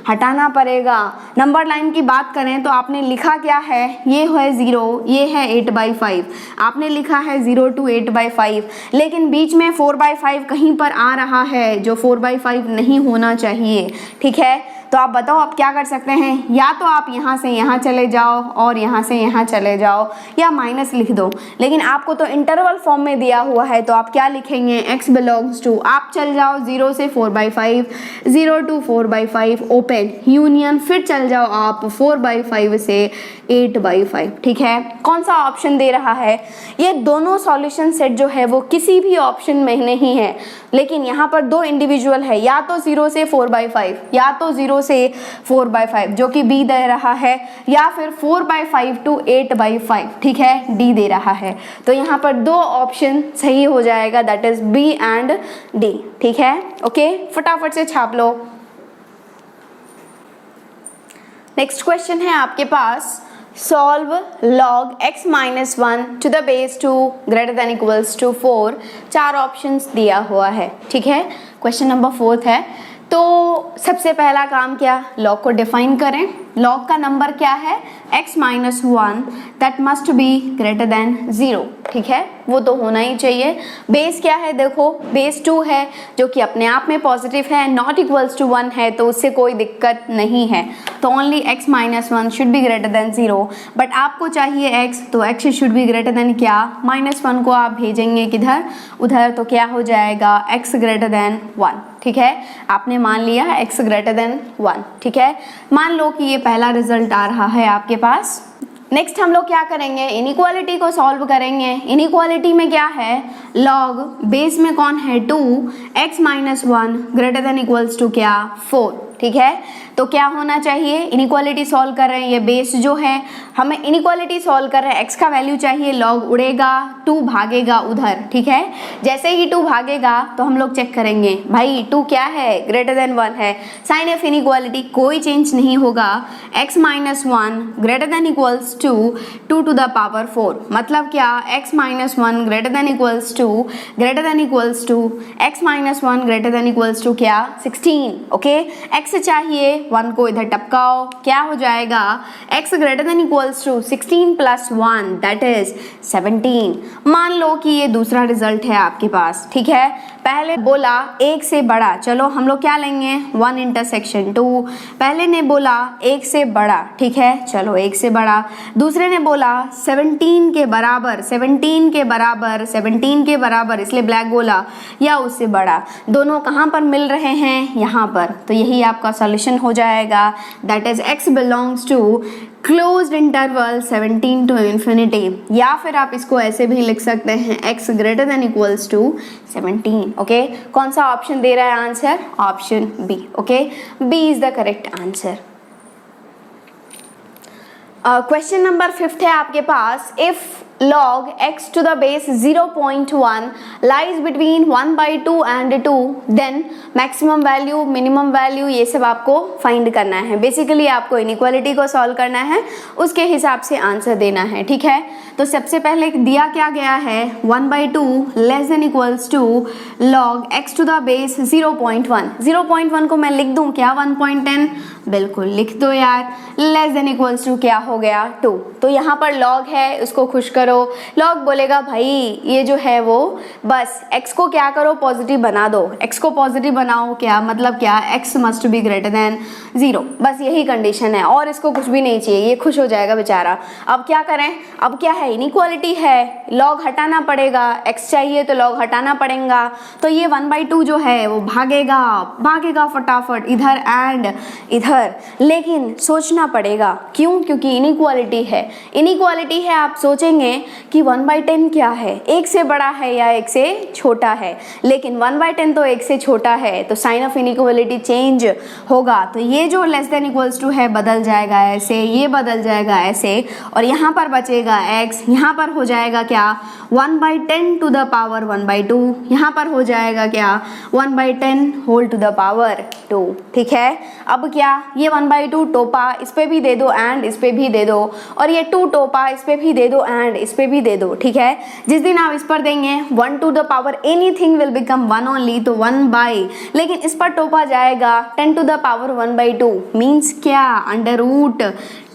Speaker 1: हटाना पड़ेगा। नंबर लाइन की बात करें तो आपने लिखा क्या है, ये है 0, ये है 8/5, आपने लिखा है 0 to 8/5, लेकिन बीच में 4/5 कहीं पर आ रहा है जो 4/5 नहीं होना चाहिए। ठीक है, तो आप बताओ आप क्या कर सकते हैं, या तो आप यहाँ से यहाँ चले जाओ और यहाँ से यहाँ चले जाओ, या माइनस लिख दो। लेकिन आपको तो इंटरवल फॉर्म में दिया हुआ है, तो आप क्या लिखेंगे, x बिलोंग्स टू, आप चल जाओ 0 से 4/5, 0 to 4/5 ओपन यूनियन, फिर चल जाओ आप 4/5 से 8/5। ठीक है, कौन सा ऑप्शन दे रहा है, ये दोनों सॉल्यूशन सेट जो है वो किसी भी ऑप्शन में नहीं है, लेकिन यहाँ पर दो इंडिविजुअल है, या तो 0 से 4/5 या तो 0 से 4/5 जो कि बी दे रहा है, या फिर 4/5 to 8/5। ठीक है, डी दे रहा है। तो यहाँ पर दो ऑप्शन सही हो जाएगा, that is B and D. ठीक है, ओके, फटाफट से छाप लो। नेक्स्ट क्वेश्चन है आपके पास, solve log x minus 1 to the base 2 greater than equals to 4। चार ऑप्शंस दिया हुआ है। ठीक है, क्वेश्चन नंबर 4 है। तो सबसे पहला काम क्या, लॉग को डिफाइन करें। लॉग का नंबर क्या है, x minus 1 that must be greater than 0। ठीक है, वो तो होना ही चाहिए। बेस क्या है, देखो बेस 2 है जो कि अपने आप में पॉजिटिव है, नॉट इक्वल्स टू 1 है, तो उससे कोई दिक्कत नहीं है। तो only x minus 1 should be greater than 0। But आपको चाहिए x, तो x should be greater than क्या, -1 को आप भेजेंगे किधर, उधर, तो क्या हो जाएगा, x ग्रेटर देन 1। ठीक है, आपने मान लिया x ग्रेटर देन 1। ठीक है, मान लो कि ये पहला रिजल्ट आ रहा है आपके पास। नेक्स्ट हम लोग क्या करेंगे, इनइक्वालिटी को सॉल्व करेंगे। इनइक्वालिटी में क्या है, लॉग बेस में कौन है 2, x minus 1 greater than equals to क्या, 4। ठीक है, तो क्या होना चाहिए, इनइक्वालिटी सॉल्व कर रहे हैं, ये बेस जो है, हमें इनइक्वालिटी सॉल्व कर रहे हैं, x का वैल्यू चाहिए, लॉग उड़ेगा, 2 भागेगा उधर। ठीक है, जैसे ही 2 भागेगा तो हम लोग चेक करेंगे, भाई 2 क्या है, ग्रेटर देन 1 है, साइन ऑफ इनइक्वालिटी कोई चेंज नहीं होगा, x minus 1 greater than equals to 2 to the power 4। मतलब क्या, x minus 1 greater than equals to x minus 1 greater than equals to क्या, 16। ओके, x चाहिए, 1 को इधर टपकाओ, क्या हो जाएगा, x greater than equals to 16 + 1 that is 17। मान लो कि ये दूसरा रिजल्ट है आपके पास। ठीक है, पहले बोला 1 से बड़ा, चलो हम लोग क्या लेंगे, 1 इंटरसेक्शन 2। पहले ने बोला 1 से बड़ा, ठीक है, चलो 1 से बड़ा। दूसरे ने बोला 17 के बराबर, 17 के बराबर, इसलिए ब्लैक बोला, या उससे बड़ा। दोनों कहाँ पर मिल रहे हैं, यहाँ पर, तो यही आपका सॉल्यूशन हो जाएगा, that is x belongs to closed interval 17 to infinity। या फिर आप इसको ऐसे भी लिख सकते हैं, x greater than equals to 17। Okay, कौन सा ऑप्शन दे रहा है answer, option B. Okay, B is the correct answer. Question number 5 है आपके पास, if log x to the base 0.1 lies between 1/2 and 2 then maximum value, minimum value, ये सब आपको फाइंड करना है। बेसिकली आपको इनइक्वालिटी को सॉल्व करना है, उसके हिसाब से आंसर देना है। ठीक है, तो सबसे पहले दिया क्या गया है, 1/2 less than equals to log x to the base 0.1। 0.1 को मैं लिख दूं क्या, 1.10, बिल्कुल लिख दो यार, लेस देन इक्वल्स टू क्या हो गया, 2। तो यहाँ पर log है, उसको खुश करो। लॉग बोलेगा भाई ये जो है वो बस x को क्या करो, पॉजिटिव बना दो, x को पॉजिटिव बनाओ, क्या मतलब क्या, x must be greater than 0, बस यही कंडीशन है, और इसको कुछ भी नहीं चाहिए, ये खुश हो जाएगा बेचारा। अब क्या करें, अब क्या है, इनइक्वालिटी है, लॉग हटाना पड़ेगा, x चाहिए तो लॉग हटाना पड़ेगा, तो ये 1/2 जो है वो भागेगा फटाफट इधर एंड इधर, लेकिन सोचना पड़ेगा, क्यों, क्योंकि इनइक्वालिटी है। आप सोचेंगे कि 1/10 क्या है, 1 से बड़ा है या 1 से छोटा है, लेकिन 1/10 तो 1 से छोटा है, तो साइन ऑफ इनइक्वालिटी चेंज होगा। तो ये जो लेस देन इक्वल्स टू है बदल जाएगा ऐसे, ये बदल जाएगा ऐसे, और यहाँ पर बचेगा x, यहाँ पर हो जाएगा क्या, 1/10 to the power 1/2, यहाँ पर हो जाएगा क्या, 1/10 होल टू द पावर 2। ठीक है, अब क्या, ये 1/2 टोपा इस पे भी दे दो एंड इस पे भी दे दो, और ये 2 टोपा इस पे भी दे दो एंड इस पे भी दे दो। ठीक है, जिस दिन आप इस पर देंगे 1 to the power anything will become 1 only, तो 1/, लेकिन इस पर टोपा जाएगा 10 to the power 1/2 मीन्स क्या, under root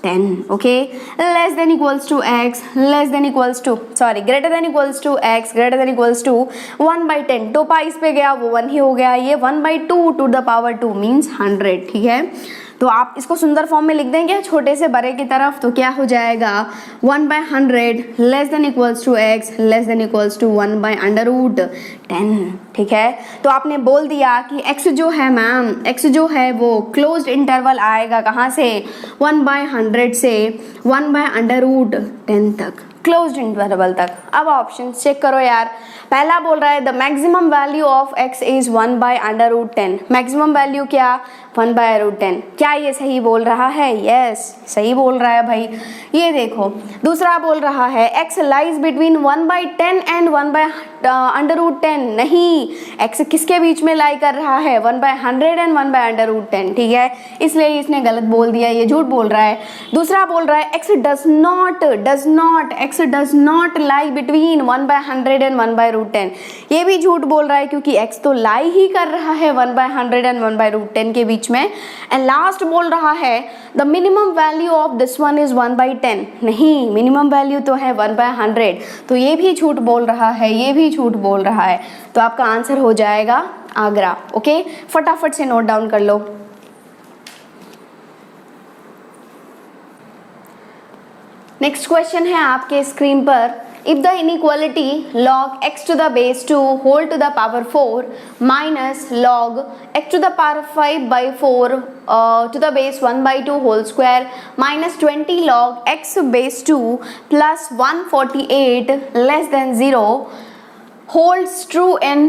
Speaker 1: 10. Okay, less than equals to x, greater than equals to x, greater than equals to 1 by 10. तो पा इस पे गया वो 1 ही हो गया, ये 1 by 2 to the power 2 means 100. ठीक है, तो आप इसको सुंदर फॉर्म में लिख देंगे छोटे से बड़े की तरफ, तो क्या हो जाएगा 1 by 100 less than equals to x less than equals to 1 by under root 10. ठीक है, तो आपने बोल दिया कि x जो है मैम, x जो है वो क्लोज्ड इंटरवल आएगा कहाँ से, 1 by 100 से 1 by अंडर रूट 10 तक, क्लोज्ड इंटरवल तक. अब ऑप्शन चेक करो यार. पहला बोल रहा है the maximum value of x is 1 by under root 10. Maximum value क्या, 1 by रूट 10. क्या ये सही बोल रहा है? यस, सही बोल रहा है भाई. ये देखो दूसरा बोल रहा है x lies between 1 by 10 and 1 by under root 10. नहीं, x किसके बीच में लाई कर रहा है, 1 by 100 and 1 by under root 10. ठीक है, इसलिए इसने गलत बोल दिया, ये झूठ बोल रहा है. दूसरा बोल रहा है x does not lie between 1 by 100 and 1 by root 10. ये भी झूठ बोल रहा है क्योंकि x तो लाई ही कर रहा है 1 by 100 एंड 1 by रूट 10 के बीच में. एंड लास्ट बोल रहा है the minimum value of this one is 1 by 10. नहीं, मिनिमम वैल्यू तो है 1 by 100, तो ये भी झूठ बोल रहा है, ये भी झूठ बोल रहा है. तो आपका आंसर हो जाएगा आगरा. ओके, फटाफट से नोट डाउन कर लो. नेक्स्ट क्वेश्चन है आपके स्क्रीन पर. If the inequality log x to the base 2 whole to the power 4 minus log x to the power 5 by 4 to the base 1 by 2 whole square minus 20 log x base 2 plus 148 less than 0 holds true in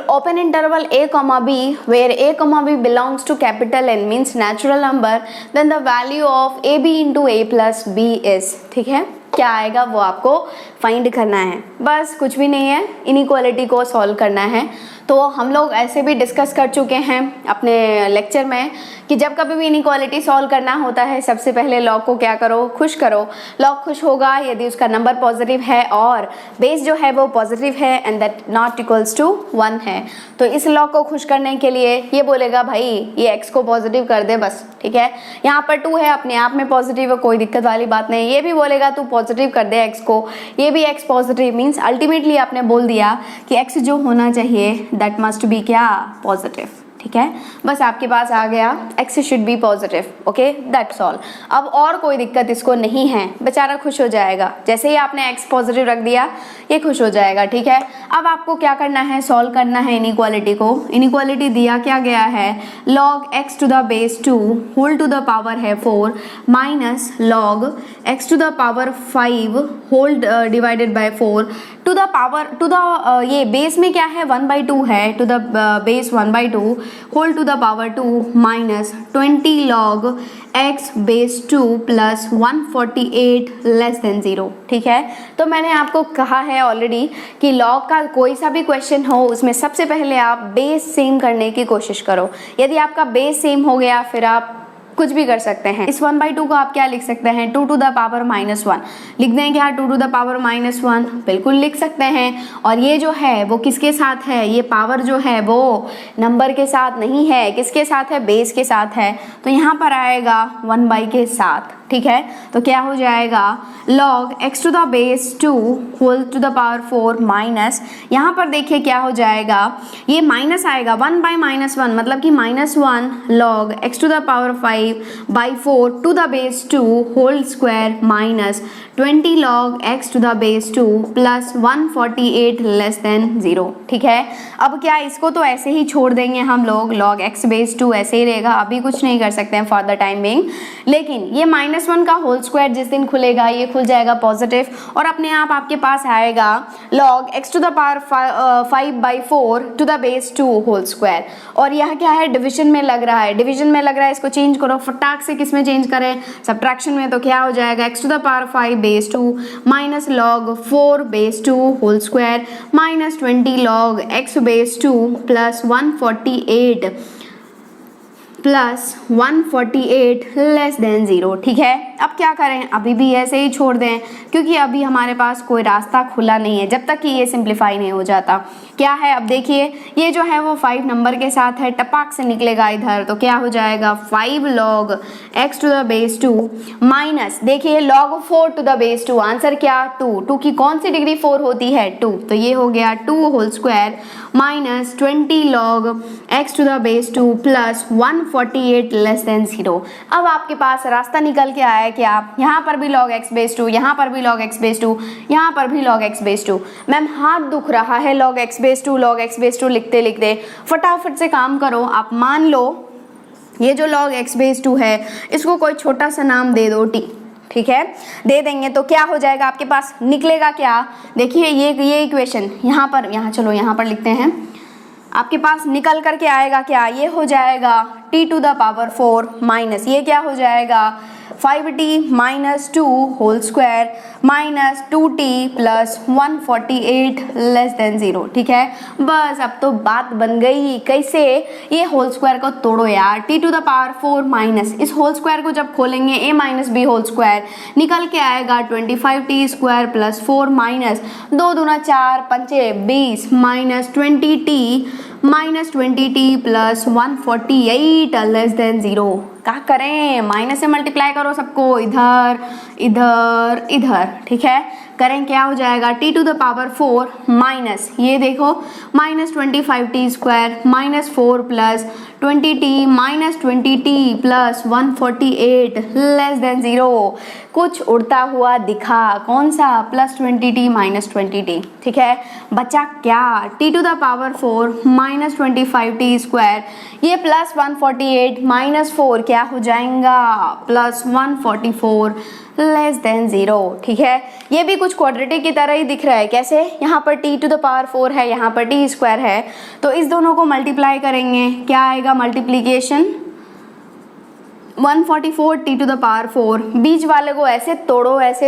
Speaker 1: open interval a comma b where a comma b belongs to capital N means natural number, then the value of ab into a plus b is. ठीक है, क्या आएगा वो आपको find करना है, बस कुछ भी नहीं है, इनइक्वालिटी को सॉल्व करना है. तो हम लोग ऐसे भी डिस्कस कर चुके हैं अपने लेक्चर में कि जब कभी भी इनइक्वालिटी सॉल्व करना होता है सबसे पहले लॉग को क्या करो, खुश करो. लॉग खुश होगा यदि उसका नंबर पॉजिटिव है और बेस जो है वो पॉजिटिव है and that not equals to 1 है. तो इस लॉग को खुश करने के लिए ये बोलेगा भाई ये x को पॉजिटिव कर दे बस. ठीक है, यहाँ पर 2 है, अपने आप में पॉजिटिव है, कोई दिक्कत वाली बात नहीं. ये भी बोलेगा तू पॉजिटिव कर दे x को, ये भी x पॉजिटिव मीन्स अल्टीमेटली आपने बोल दिया कि x जो होना चाहिए दैट मस्ट बी क्या, पॉजिटिव. ठीक है, बस आपके पास आ गया x should be positive. Okay, that's all. अब और कोई दिक्कत इसको नहीं है, बेचारा खुश हो जाएगा. जैसे ही आपने x पॉजिटिव रख दिया ये खुश हो जाएगा. ठीक है, अब आपको क्या करना है, सॉल्व करना है इनइक्वालिटी को. इनइक्वालिटी दिया क्या गया है, log x to the base 2 whole to the power है 4 minus log x to the power 5 whole divided by 4 to the power to the ये बेस में क्या है 1 by 2 है, to the base 1 by 2 whole to the power 2 minus 20 log x base 2 plus 148 less than 0. ठीक है, तो मैंने आपको कहा है ऑलरेडी कि लॉग का कोई सा भी क्वेश्चन हो उसमें सबसे पहले आप बेस सेम करने की कोशिश करो. यदि आपका बेस सेम हो गया फिर आप कुछ भी कर सकते हैं. इस 1 by 2 को आप क्या लिख सकते हैं, 2 to the power minus 1 लिख दें क्या, 2 to the power minus 1 बिल्कुल लिख सकते हैं. और ये जो है वो किसके साथ है, ये पावर जो है वो नंबर के साथ नहीं है, किसके साथ है, बेस के साथ है. तो यहाँ पर आएगा 1 by के साथ. ठीक है, तो क्या हो जाएगा log x to the base 2 whole to the power 4 minus, यहाँ पर देखिए क्या हो जाएगा, ये माइनस आएगा 1 by -1 मतलब कि -1 log x to the power 5 by 4 to the base 2 whole square minus 20 log x to the base 2 plus 148 less than 0. ठीक है, अब क्या इसको तो ऐसे ही छोड़ देंगे हम लोग, log x बेस 2 ऐसे ही रहेगा, अभी कुछ नहीं कर सकते हैं फॉर द टाइम बिंग. लेकिन ये -1 का होल स्क्वायर जिस दिन खुलेगा ये खुल जाएगा पॉजिटिव और अपने आप आपके पास आएगा log x to the power 5 by 4 to the base 2 whole square. और यह क्या है, डिवीजन में लग रहा है, डिवीजन में लग रहा है, इसको चेंज करो फटाक से. किस में चेंज करें, सब्ट्रैक्शन में. तो क्या हो जाएगा, x to the power 5 base 2 minus log 4 base 2 whole square minus 20 log x base 2 plus 148 plus 148 less than 0। ठीक है, अब क्या करें, अभी भी ऐसे ही छोड़ दें क्योंकि अभी हमारे पास कोई रास्ता खुला नहीं है जब तक कि ये सिंप्लीफाई नहीं हो जाता। क्या है, अब देखिए ये जो है वो 5 नंबर के साथ है, टपाक से निकलेगा इधर, तो क्या हो जाएगा 5 log x to the base 2 minus देखिए log 4 to the base 2। Answer क्या 2 की कौन सी डिग्री 4 होती है 2, तो ये हो गया 2 whole square minus 20 log x to the base 2 plus 148 less than 0। अब आपके पास रास्ता निकल के आया क्या, यहाँ पर भी log x बेस 2, यहाँ पर भी log x बेस 2, यहाँ पर भी log x बेस 2। मैम हाथ दुख रहा है log x base 2 log x base 2 लिखते लिखते, फटाफट से काम करो। आप मान लो ये जो log x बेस 2 है इसको कोई छोटा सा नाम दे दो t। ठीक है, दे देंगे तो क्या हो जाएगा आपके पास, निकलेगा क्या, देखिए ये इक्वेशन यहाँ पर, चलो यहाँ पर लिखते हैं, आपके पास निकल करके आएगा क्या, ये हो जाएगा t to the power 4 minus ये क्या हो जाएगा 5t minus 2 whole square minus 2t plus 148 less than 0। ठीक है, बस अब तो बात बन गई। कैसे, ये होल स्क्वायर को तोड़ो यार, t to the power 4 minus इस होल स्क्वायर को जब खोलेंगे a minus B whole square निकल के आएगा 25t स्क्वायर प्लस 4 माइनस 2 दूना 4 पंचे 20 minus 20t plus 148 less than 0। क्या करें, माइनस से मल्टीप्लाई करो सबको, इधर इधर इधर। ठीक है, करें क्या हो जाएगा t to the power 4 minus ये देखो minus 25t square minus 4 plus 20t minus 20t plus 148 less than 0। कुछ उड़ता हुआ दिखा, कौन सा, प्लस 20t माइनस 20t। ठीक है, बचा क्या t to the power 4 minus 25t square, ये प्लस 148 माइनस 4 क्या हो जाएगा प्लस 144 लेस देन 0। ठीक है, ये भी कुछ क्वाड्रेटिक की तरह ही दिख रहा है। कैसे, यहाँ पर t टू द पावर 4 है, यहाँ पर t स्क्वायर है, तो इस दोनों को मल्टीप्लाई करेंगे, क्या आएगा multiplication 144 t to the power 4। बीच वाले को ऐसे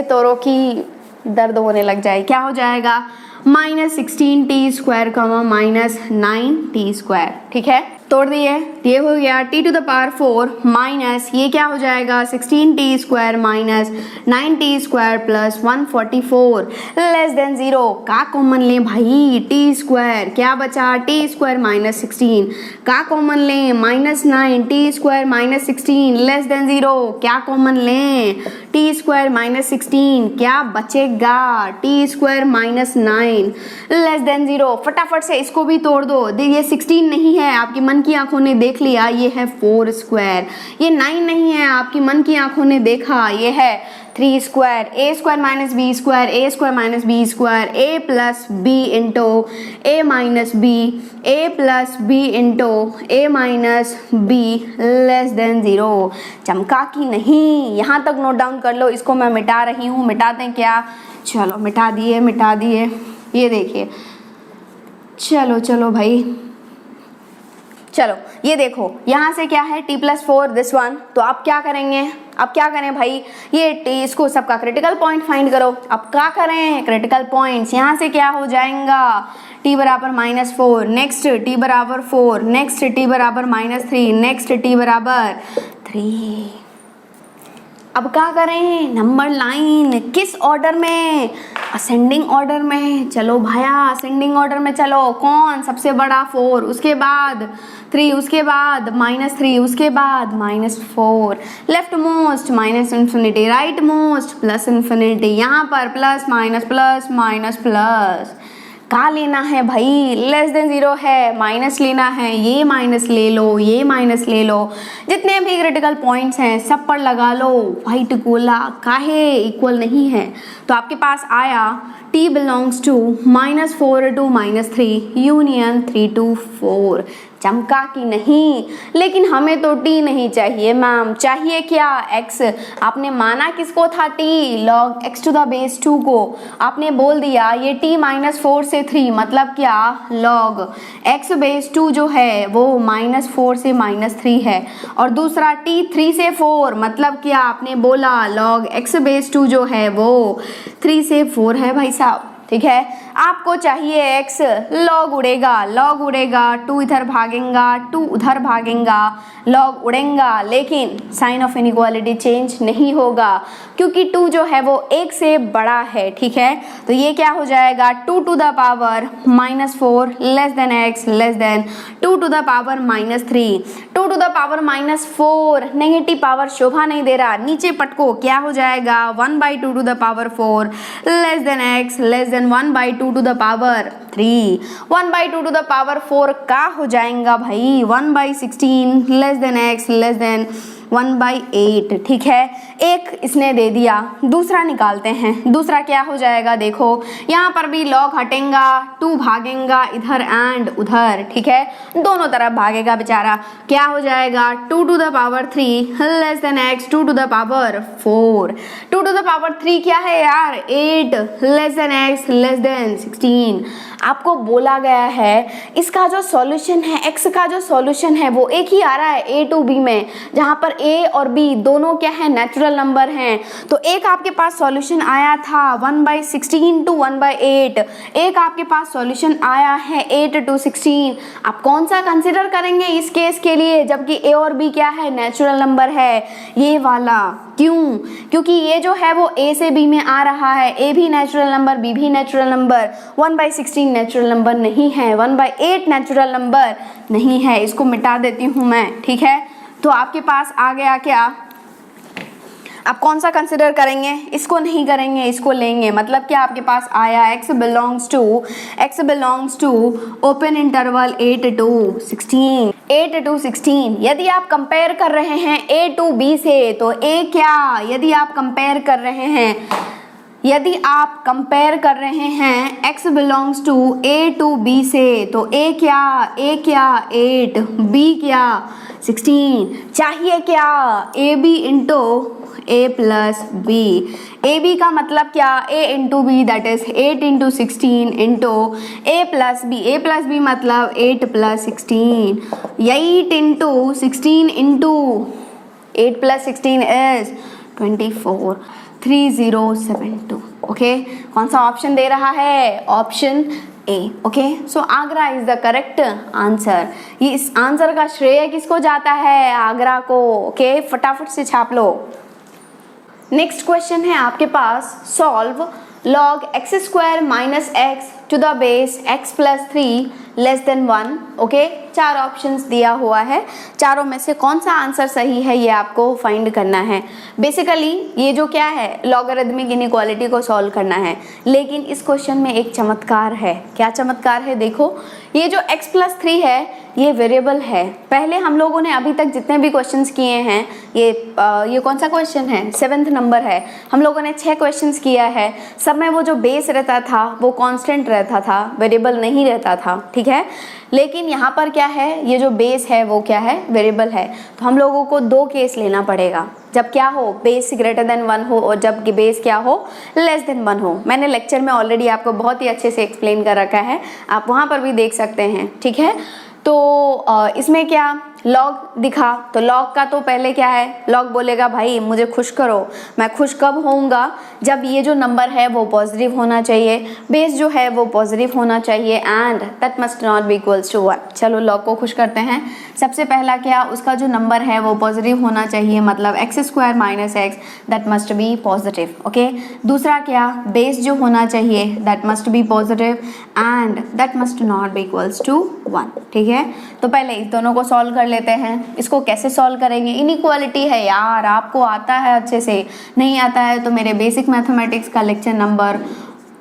Speaker 1: तोड़ो कि दर्द होने लग जाए। क्या हो जाएगा minus 16t square comma minus 9t square. ठीक है, तोड़ दिए, ये हो गया t to the power 4 minus ये क्या हो जाएगा 16t square minus 9t square plus 144 less than 0। का कॉमन लें भाई, t स्क्वायर, क्या बचा t स्क्वायर माइनस 16, का कॉमन लें minus 9 t square minus 16 less than 0। क्या कॉमन लें t स्क्वायर माइनस 16, क्या बचेगा t square minus 9 less than 0। फटाफट से इसको भी तोड़ दो, ये 16 नहीं है, आपकी मन की आंखों ने देख लिया, ये है 4 स्क्वायर। ये 9 नहीं है, आपकी मन की आंखों ने देखा, ये है 3 square. A square minus B square, A square minus B square, A plus B into A minus B, A plus B into A minus B less than 0। चमका कि नहीं, यहाँ तक नोट डाउन कर लो। इसको मैं मिटा रही हूँ, मिटा दें क्या, चलो मिटा दिए। ये देखिए, चलो भाई, चलो ये देखो यहाँ से क्या है t प्लस 4 दिस वन, तो आप क्या करेंगे, अब क्या करें भाई, ये t इसको सबका क्रिटिकल पॉइंट फाइंड करो। अब क्या करें, क्रिटिकल पॉइंट्स, यहाँ से क्या हो जाएगा t बराबर -4, नेक्स्ट t बराबर 4, नेक्स्ट t बराबर -3, नेक्स्ट t बराबर 3। अब क्या करें, नंबर लाइन किस ऑर्डर में, असेंडिंग ऑर्डर में। चलो भाया असेंडिंग ऑर्डर में चलो, कौन सबसे बड़ा 4, उसके बाद 3, उसके बाद -3, उसके बाद -4, left most minus infinity, right most plus infinity, यहाँ पर plus minus plus minus plus. का लेना है भाई, लेस देन 0 है, माइनस लेना है, ये माइनस ले लो, ये माइनस ले लो, जितने भी क्रिटिकल पॉइंट्स हैं सब पर लगा लो व्हाइट गोला। काहे इक्वल नहीं है, तो आपके पास आया t belongs to -4 to -3 union 3 to 4। चमका कि नहीं, लेकिन हमें तो t नहीं चाहिए मैम, चाहिए क्या x। आपने माना किसको था t, log x to the base 2 को। आपने बोल दिया ये t -4 से 3, मतलब क्या log x बेस 2 जो है वो -4 से -3 है, और दूसरा t 3 से 4, मतलब क्या आपने बोला log x बेस 2 जो है वो 3 से 4 है भाई साहब। ठीक है। आपको चाहिए x, log उड़ेगा, 2 इधर भागेगा, 2 उधर भागेगा, log उड़ेगा, लेकिन साइन ऑफ इनइक्वालिटी चेंज नहीं होगा क्योंकि 2 जो है वो 1 से बड़ा है, ठीक है। तो ये क्या हो जाएगा, 2 to the power -4 less than x less then 2 to the power -3, 2 to the power -4 negative power शोभा नहीं दे रहा, नीचे पटको, क्या हो जाएगा 1/2 to the power 4 less than x less then 1/2 to the power 3, 1/2 to the power 4 का हो जाएगा भाई 1/16 less than x less then 1/8, ठीक है। एक इसने दे दिया, दूसरा निकालते हैं। दूसरा क्या हो जाएगा, देखो यहाँ पर भी log हटेगा, 2 भागेगा इधर एंड उधर, ठीक है, दोनों तरफ भागेगा बेचारा, क्या हो जाएगा 2 to the power 3 less than x 2 to the power 4, 2 to the power 3 क्या है यार 8 less than x less then 16। आपको बोला गया है इसका जो सॉल्यूशन है, x का जो सॉल्यूशन है वो एक ही आ रहा है a to b में, जहाँ पर a और b दोनों क्या है नेचुरल नंबर हैं। तो एक आपके पास सॉल्यूशन आया था 1/16 to 1/8, एक आपके पास सॉल्यूशन आया है 8 to 16। आप कौन सा कंसिडर करेंगे इस केस के लिए, जबकि a और b क्या है नेचुरल नंबर है, ये वाला। क्यों, क्योंकि ये जो है वो a से b में आ रहा है, a भी नेचुरल नंबर b भी नेचुरल नंबर, 1/16 नेचुरल नंबर नहीं है, 1/8 नेचुरल नंबर नहीं है। इसको मिटा देती हूँ मैं, ठीक है। तो आपके पास आ गया क्या, आप कौन सा कंसिडर करेंगे, इसको नहीं करेंगे, इसको लेंगे, मतलब क्या आपके पास आया x belongs to open interval 8 to 16, 8 to 16। यदि आप कंपेयर कर रहे हैं a to b से तो a क्या, यदि आप कंपेयर कर रहे हैं x belongs to a to b से तो a क्या 8, b क्या 16, चाहिए क्या ab into a plus b, ab का मतलब क्या a into b that is 8 into 16 into a plus b मतलब 8 plus 16, 8 into 16 into 8 plus 16 is 24, 3072। Okay, कौन सा ऑप्शन दे रहा है, option A. Okay, so Agra is the correct answer. ये इस आंसर का श्रेय किसको जाता है, आगरा को। ओके, फटाफट से छाप लो। नेक्स्ट क्वेश्चन है आपके पास, solve log x² minus x to the base x plus 3 less than 1। Okay, 4 options दिया हुआ है, चारों में से कौन सा आंसर सही है ये आपको फाइंड करना है। बेसिकली ये जो क्या है, लॉगरिथमिक इनइक्वालिटी को सॉल्व करना है। लेकिन इस क्वेश्चन में एक चमत्कार है। क्या चमत्कार है, देखो ये जो x plus 3 है ये वेरिएबल है। पहले हम लोगों ने अभी तक जितने भी क्वेश्चंस किए हैं, ये कौन सा क्वेश्चन है, 7th नंबर है, हम लोगों ने 6 क्वेश्चंस किया है। सब में वो जो बेस रहता था वो कांस्टेंट रहता था, वेरिएबल नहीं रहता था, ठीक है। लेकिन यहाँ पर क्या है, ये जो बेस है वो क्या है, वेरिएबल है। तो हम लोगों को 2 केस लेना पड़ेगा, जब क्या हो, बेस ग्रेटर देन 1 हो और जब बेस क्या हो, लेस देन 1 हो। मैंने लेक्चर में ऑलरेडी आपको बहुत ही अच्छे से एक्सप्लेन कर रखा है, आप वहाँ पर भी देख सकते हैं, ठीक है। तो इसमें क्या लॉग दिखा, तो लॉग का तो पहले क्या है, लॉग बोलेगा भाई मुझे खुश करो। मैं खुश कब होऊंगा, जब ये जो नंबर है वो पॉजिटिव होना चाहिए, बेस जो है वो पॉजिटिव होना चाहिए, and that must not be equals to 1। चलो लॉग को खुश करते हैं। सबसे पहला क्या, उसका जो नंबर है वो पॉजिटिव होना चाहिए, मतलब x² minus x that must be positive. Okay, दूसरा क्या, बेस जो होना चाहिए that must be positive and that must not be equals to 1, ठीक है। तो पहले इस दोनों को सॉल्व कर लेते हैं। इसको कैसे सॉल्व करेंगे, इनइक्वालिटी है यार, आपको आता है अच्छे से, नहीं आता है तो मेरे बेसिक मैथमेटिक्स का लेक्चर नंबर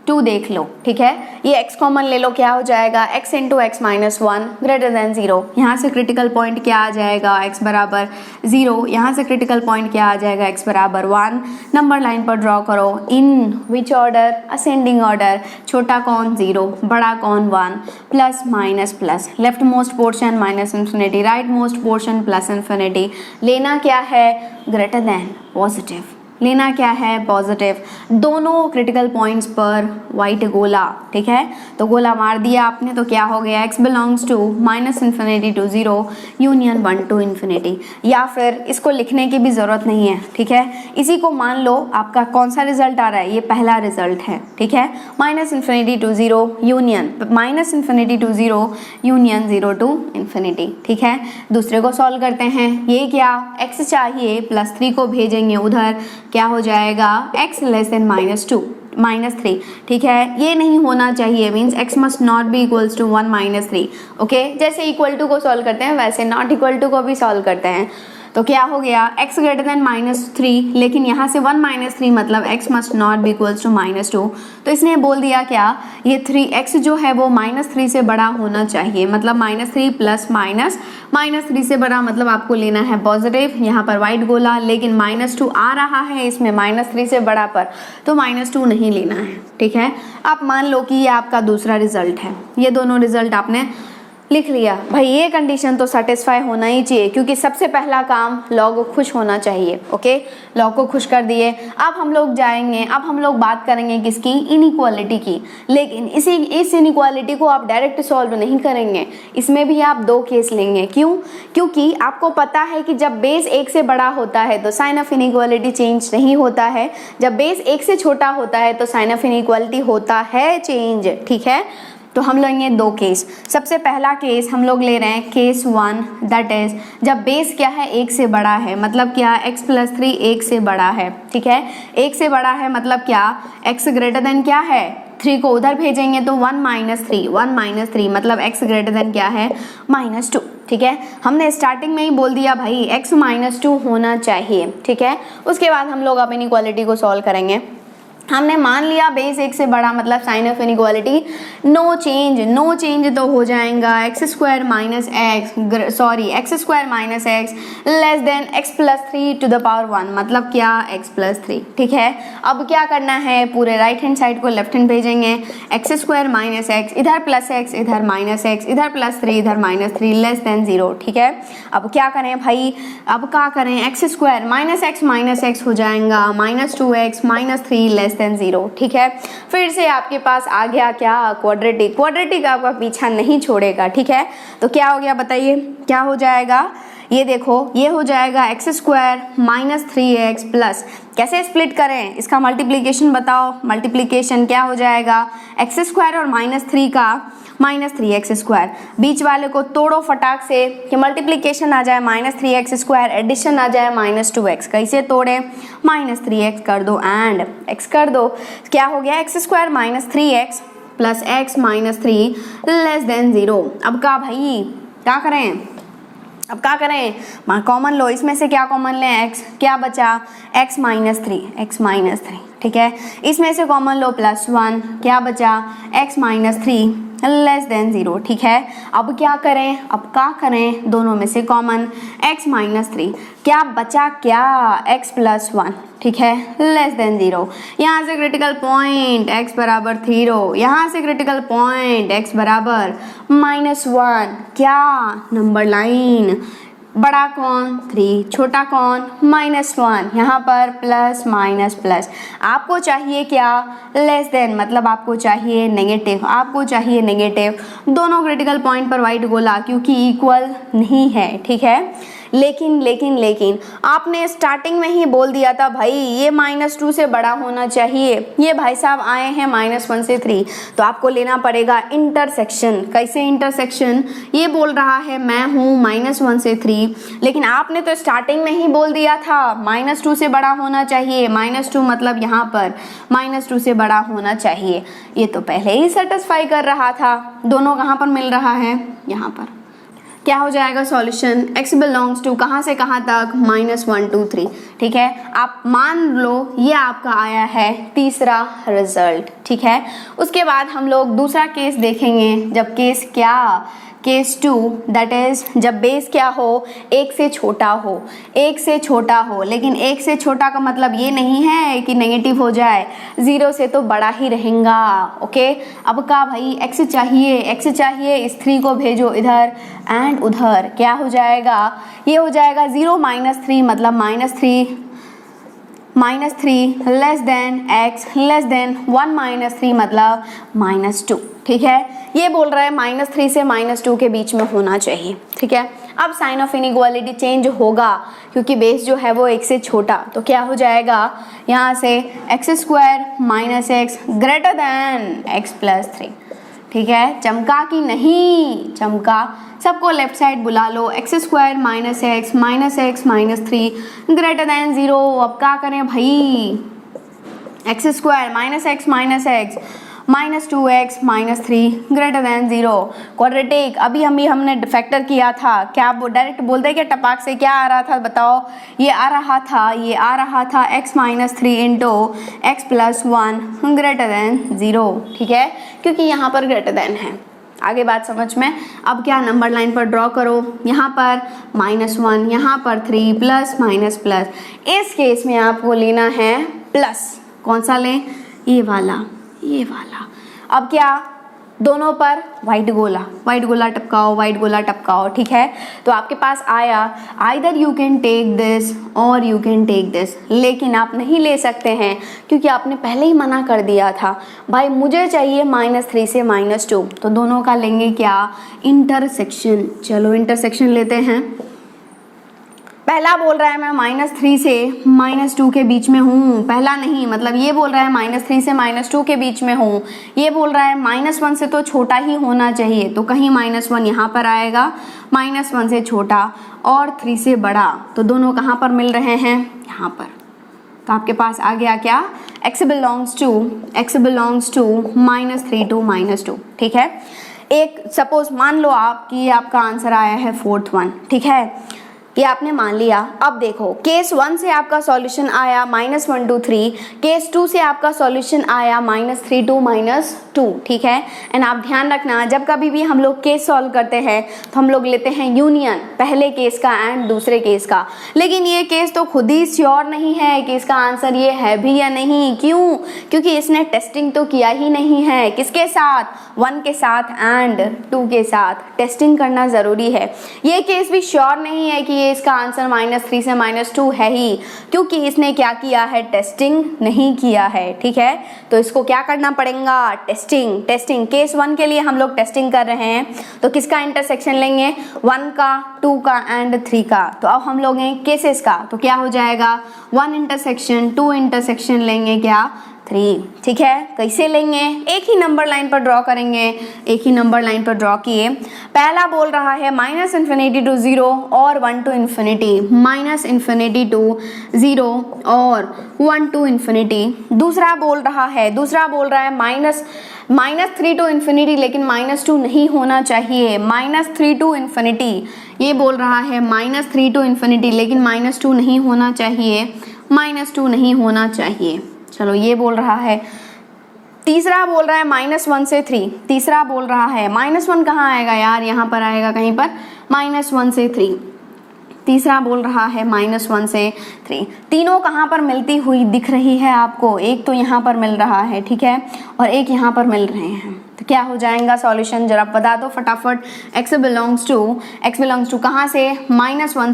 Speaker 1: 2 देख लो, ठीक है। ये x कॉमन ले लो, क्या हो जाएगा, x into x minus 1 greater than 0। यहाँ से क्रिटिकल पॉइंट क्या आ जाएगा, x बराबर 0। यहाँ से क्रिटिकल पॉइंट क्या आ जाएगा, x बराबर 1। नंबर लाइन पर ड्रॉ करो, इन विच ऑर्डर, असेंडिंग ऑर्डर, छोटा कौन 0, बड़ा कौन 1, plus minus plus, left most portion minus infinity, right most portion plus infinity. लेना क्या है, ग्रेटर देन पॉजिटिव, लेना क्या है, पॉजिटिव। दोनों क्रिटिकल पॉइंट्स पर वाइट गोला, ठीक है, तो गोला मार दिया आपने तो क्या हो गया, x belongs to -∞ to 0 union 1 to ∞। या फिर इसको लिखने की भी ज़रूरत नहीं है, ठीक है, इसी को मान लो आपका कौन सा रिजल्ट आ रहा है, ये पहला रिजल्ट है, ठीक है, -∞ to 0 union -∞ to 0 union 0 to ∞, ठीक है। दूसरे को सॉल्व करते हैं, ये क्या, x चाहिए +3 को भेजेंगे उधर, क्या हो जाएगा, x <2 -3, ठीक है, ये नहीं होना चाहिए, means x must not be equals to 1 -3, okay. जैसे इक्वल टू को सॉल्व करते हैं वैसे नॉट इक्वल टू को भी सॉल्व करते हैं, तो क्या हो गया, x <-3, लेकिन यहाँ से 1 -3 मतलब x must not be equals to -2, तो इसने बोल दिया क्या, ये 3x जो है वो -3 से बड़ा होना चाहिए, मतलब -3 प्लस -3 से बड़ा, मतलब आपको लेना है पॉजिटिव, यहाँ पर वाइट गोला, लेकिन -2 आ रहा है इसमें -3 से बड़ा पर, तो -2 नहीं लेना है, ठीक है। आप मान लो कि ये आपका दूसरा रिजल्ट है, ये दोनों रिजल्ट आपने लिख लिया, भाई ये कंडीशन तो सेटिस्फाई होना ही चाहिए, क्योंकि सबसे पहला काम लॉग को खुश होना चाहिए, ओके, लॉग को खुश कर दिए। अब हम लोग जाएंगे, अब हम लोग बात करेंगे किसकी, इनइक्वालिटी की, लेकिन इस इनइक्वालिटी को आप डायरेक्ट सॉल्व नहीं करेंगे, इसमें भी आप दो केस लेंगे, क्यों, क्योंकि आपको पता है कि जब बेस 1 से बड़ा होता है तो साइन ऑफ इनइक्वालिटी चेंज नहीं होता है, जब बेस 1 से छोटा होता है तो साइन ऑफ इनइक्वालिटी होता है चेंज, ठीक है। तो हम लेंगे दो केस, सबसे पहला केस हम लोग ले रहे हैं केस 1, दैट इज जब बेस क्या है 1 से बड़ा है, मतलब क्या, x + 3 1 से बड़ा है, ठीक है, 1 से बड़ा है मतलब क्या, x ग्रेटर देन क्या है, 3 को उधर भेजेंगे तो 1 -3 मतलब x ग्रेटर देन क्या है, -2, ठीक है। हमने स्टार्टिंग में ही बोल दिया भाई x -2 होना चाहिए, ठीक है। उसके बाद हम लोग अब इनइक्वालिटी को सॉल्व करेंगे। हमने मान लिया बेस 1 से बड़ा मतलब sign of inequality no change तो हो जाएगा x² - x less than x + 3 to the power 1 मतलब क्या, x + 3, ठीक है। अब क्या करना है, पूरे राइट हैंड साइड को लेफ्ट हैंड भेजेंगे, x² - x इधर +x इधर -x इधर +3 इधर -3 लेस देन 0, ठीक है। अब क्या करें भाई, अब क्या करें, x² - x हो जाएगा -2x -3 लेस देन 0, ठीक है। फिर से आपके पास आ गया क्या, क्वाड्रेटिक आपका पीछा नहीं छोड़ेगा, ठीक है। तो क्या हो गया बताइए, क्या हो जाएगा, ये देखो, ये हो जाएगा x² - 3x प्लस, कैसे स्प्लिट करें, इसका मल्टीप्लिकेशन बताओ, मल्टीप्लिकेशन क्या हो जाएगा, x² और -3 का -3x², बीच वाले को तोड़ो फटाक से कि मल्टीप्लिकेशन आ जाए -3x², एडिशन आ जाए -2x, कैसे तोड़े, -3x कर दो एंड x कर दो, क्या हो गया, x² - 3x plus x -3 less than 0। अब क्या भाई, क्या करें, अब क्या करें, कॉमन लो, इसमें से क्या कॉमन लें, x, क्या बचा, x -3, ठीक है। इसमें से कॉमन लो +1, क्या बचा, x -3 लेस देन 0, ठीक है। अब क्या करें, दोनों में से कॉमन x -3, क्या बचा, क्या, x + 1, ठीक है, लेस देन 0। यहाँ से क्रिटिकल पॉइंट x बराबर 0, यहाँ से क्रिटिकल पॉइंट x बराबर -1, क्या, नंबर लाइन, बड़ा कौन 3, छोटा कौन -1, यहाँ पर प्लस, आपको चाहिए क्या, लेस देन, मतलब आपको चाहिए नेगेटिव, दोनों क्रिटिकल पॉइंट पर वाइट गोला क्योंकि इक्वल नहीं है, ठीक है। लेकिन आपने स्टार्टिंग में ही बोल दिया था भाई ये -2 से बड़ा होना चाहिए, ये भाई साहब आए हैं -1 से 3, तो आपको लेना पड़ेगा इंटरसेक्शन। कैसे इंटरसेक्शन, ये बोल रहा है मैं हूँ -1 से 3, लेकिन आपने तो स्टार्टिंग में ही बोल दिया था -2 से बड़ा होना चाहिए, -2 मतलब यहाँ पर -2 से बड़ा होना चाहिए, ये तो पहले ही सेटिस्फाई कर रहा था। दोनों कहाँ पर मिल रहा है, यहाँ पर। क्या हो जाएगा सॉल्यूशन, x बिलोंग्स टू कहाँ से कहाँ तक, -1 to 3, ठीक है। आप मान लो ये आपका आया है तीसरा रिजल्ट, ठीक है। उसके बाद हम लोग दूसरा केस देखेंगे, जब केस 2, दैट इज जब बेस क्या हो, 1 से छोटा हो, लेकिन 1 से छोटा का मतलब ये नहीं है कि नेगेटिव हो जाए, 0 से तो बड़ा ही रहेगा, ओके। अब का भाई x चाहिए, इस 3 को भेजो इधर एंड उधर, क्या हो जाएगा, ये हो जाएगा 0 - 3 मतलब -3 -3 less than x less than 1 - 3 मतलब -2। ठीक है, ये बोल रहा है -3 से -2 के बीच में होना चाहिए। ठीक है, अब साइन ऑफ इनइक्वालिटी चेंज होगा क्योंकि बेस जो है वो एक से छोटा, तो क्या हो जाएगा यहाँ से x² - x greater then x + 3। ठीक है, चमका कि नहीं? चमका। सबको लेफ्ट साइड बुला लो। x² - x -x -3 greater than 0। अब क्या करें भाई? x² - x -2x -3 greater than 0। Quadratic अभी हमने फैक्टर किया था, क्या वो डायरेक्ट बोलते हैं कि टपाक से क्या आ रहा था बताओ? ये आ रहा था x - 3 into x + 1 greater than 0। ठीक है, क्योंकि यहाँ पर ग्रेटर देन है। आगे बात समझ में। अब क्या, नंबर लाइन पर ड्रॉ करो। यहाँ पर -1, यहाँ पर 3 प्लस माइनस प्लस। इस केस में आपको लेना है प्लस। कौन सा लें? ये वाला। अब क्या, दोनों पर वाइट गोला टपकाओ। ठीक है, तो आपके पास आया either you can take this और यू कैन टेक दिस, लेकिन आप नहीं ले सकते हैं क्योंकि आपने पहले ही मना कर दिया था भाई मुझे चाहिए -3 से -2। तो दोनों का लेंगे क्या? इंटरसेक्शन। चलो इंटरसेक्शन लेते हैं। पहला बोल रहा है मैं -3 से -2 के बीच में हूँ। पहला नहीं, मतलब ये बोल रहा है -3 से -2 के बीच में हूँ। ये बोल रहा है -1 से तो छोटा ही होना चाहिए, तो कहीं -1 यहाँ पर आएगा, -1 से छोटा और 3 से बड़ा। तो दोनों कहाँ पर मिल रहे हैं? यहाँ पर। तो आपके पास आ गया क्या? x belongs to -3 to -2। ठीक है, एक सपोज मान लो आप कि आपका आंसर आया है 4th one। ठीक है, ये आपने मान लिया। अब देखो, केस 1 से आपका सॉल्यूशन आया -1 to 3, केस 2 से आपका सॉल्यूशन आया -3 to -2। ठीक है, एंड आप ध्यान रखना जब कभी भी हम लोग केस सॉल्व करते हैं तो हम लोग लेते हैं यूनियन, पहले केस का एंड दूसरे केस का। लेकिन ये केस तो खुद ही श्योर नहीं है कि इसका आंसर ये है भी या नहीं। क्यों? क्योंकि इसने टेस्टिंग तो किया ही नहीं है। किसके साथ? 1 के साथ एंड 2 के साथ। टेस्टिंग करना ज़रूरी है। ये केस भी श्योर नहीं है कि ये इसका आंसर -3 से -2 है ही, क्योंकि इसने क्या किया है? टेस्टिंग नहीं किया है। ठीक है, तो इसको क्या करना पड़ेगा? टेस्टिंग। केस 1 के लिए हम लोग टेस्टिंग कर रहे हैं, तो किसका इंटरसेक्शन लेंगे? 1 का, 2 का एंड 3 का। तो अब हम लोग हैं केसेस का, तो क्या हो जाएगा? 1 इंटरसेक्शन 2 इंटरसेक्शन लेंगे क्या? 3। ठीक है, कैसे लेंगे? एक ही नंबर लाइन पर ड्रॉ करेंगे। एक ही नंबर लाइन पर ड्रॉ किए। पहला बोल रहा है -∞ to 0 और 1 to ∞, -∞ to 0 और 1 to ∞। दूसरा बोल रहा है -3 to ∞, लेकिन -2 नहीं होना चाहिए। -3 to ∞, ये बोल रहा है -3 to ∞, लेकिन -2 नहीं होना चाहिए। -2 नहीं होना चाहिए। चलो, ये बोल रहा है। तीसरा बोल रहा है -1 से 3। तीसरा बोल रहा है -1 कहाँ आएगा यार? यहाँ पर आएगा कहीं पर, -1 से 3। तीसरा बोल रहा है -1 से 3। तीनों कहाँ पर मिलती हुई दिख रही है आपको? एक तो यहाँ पर मिल रहा है, ठीक है, और एक यहाँ पर मिल रहे हैं। तो क्या हो जाएगा सॉल्यूशन? जरा बता दो फटाफट। x बिलोंग्स टू कहाँ से? -1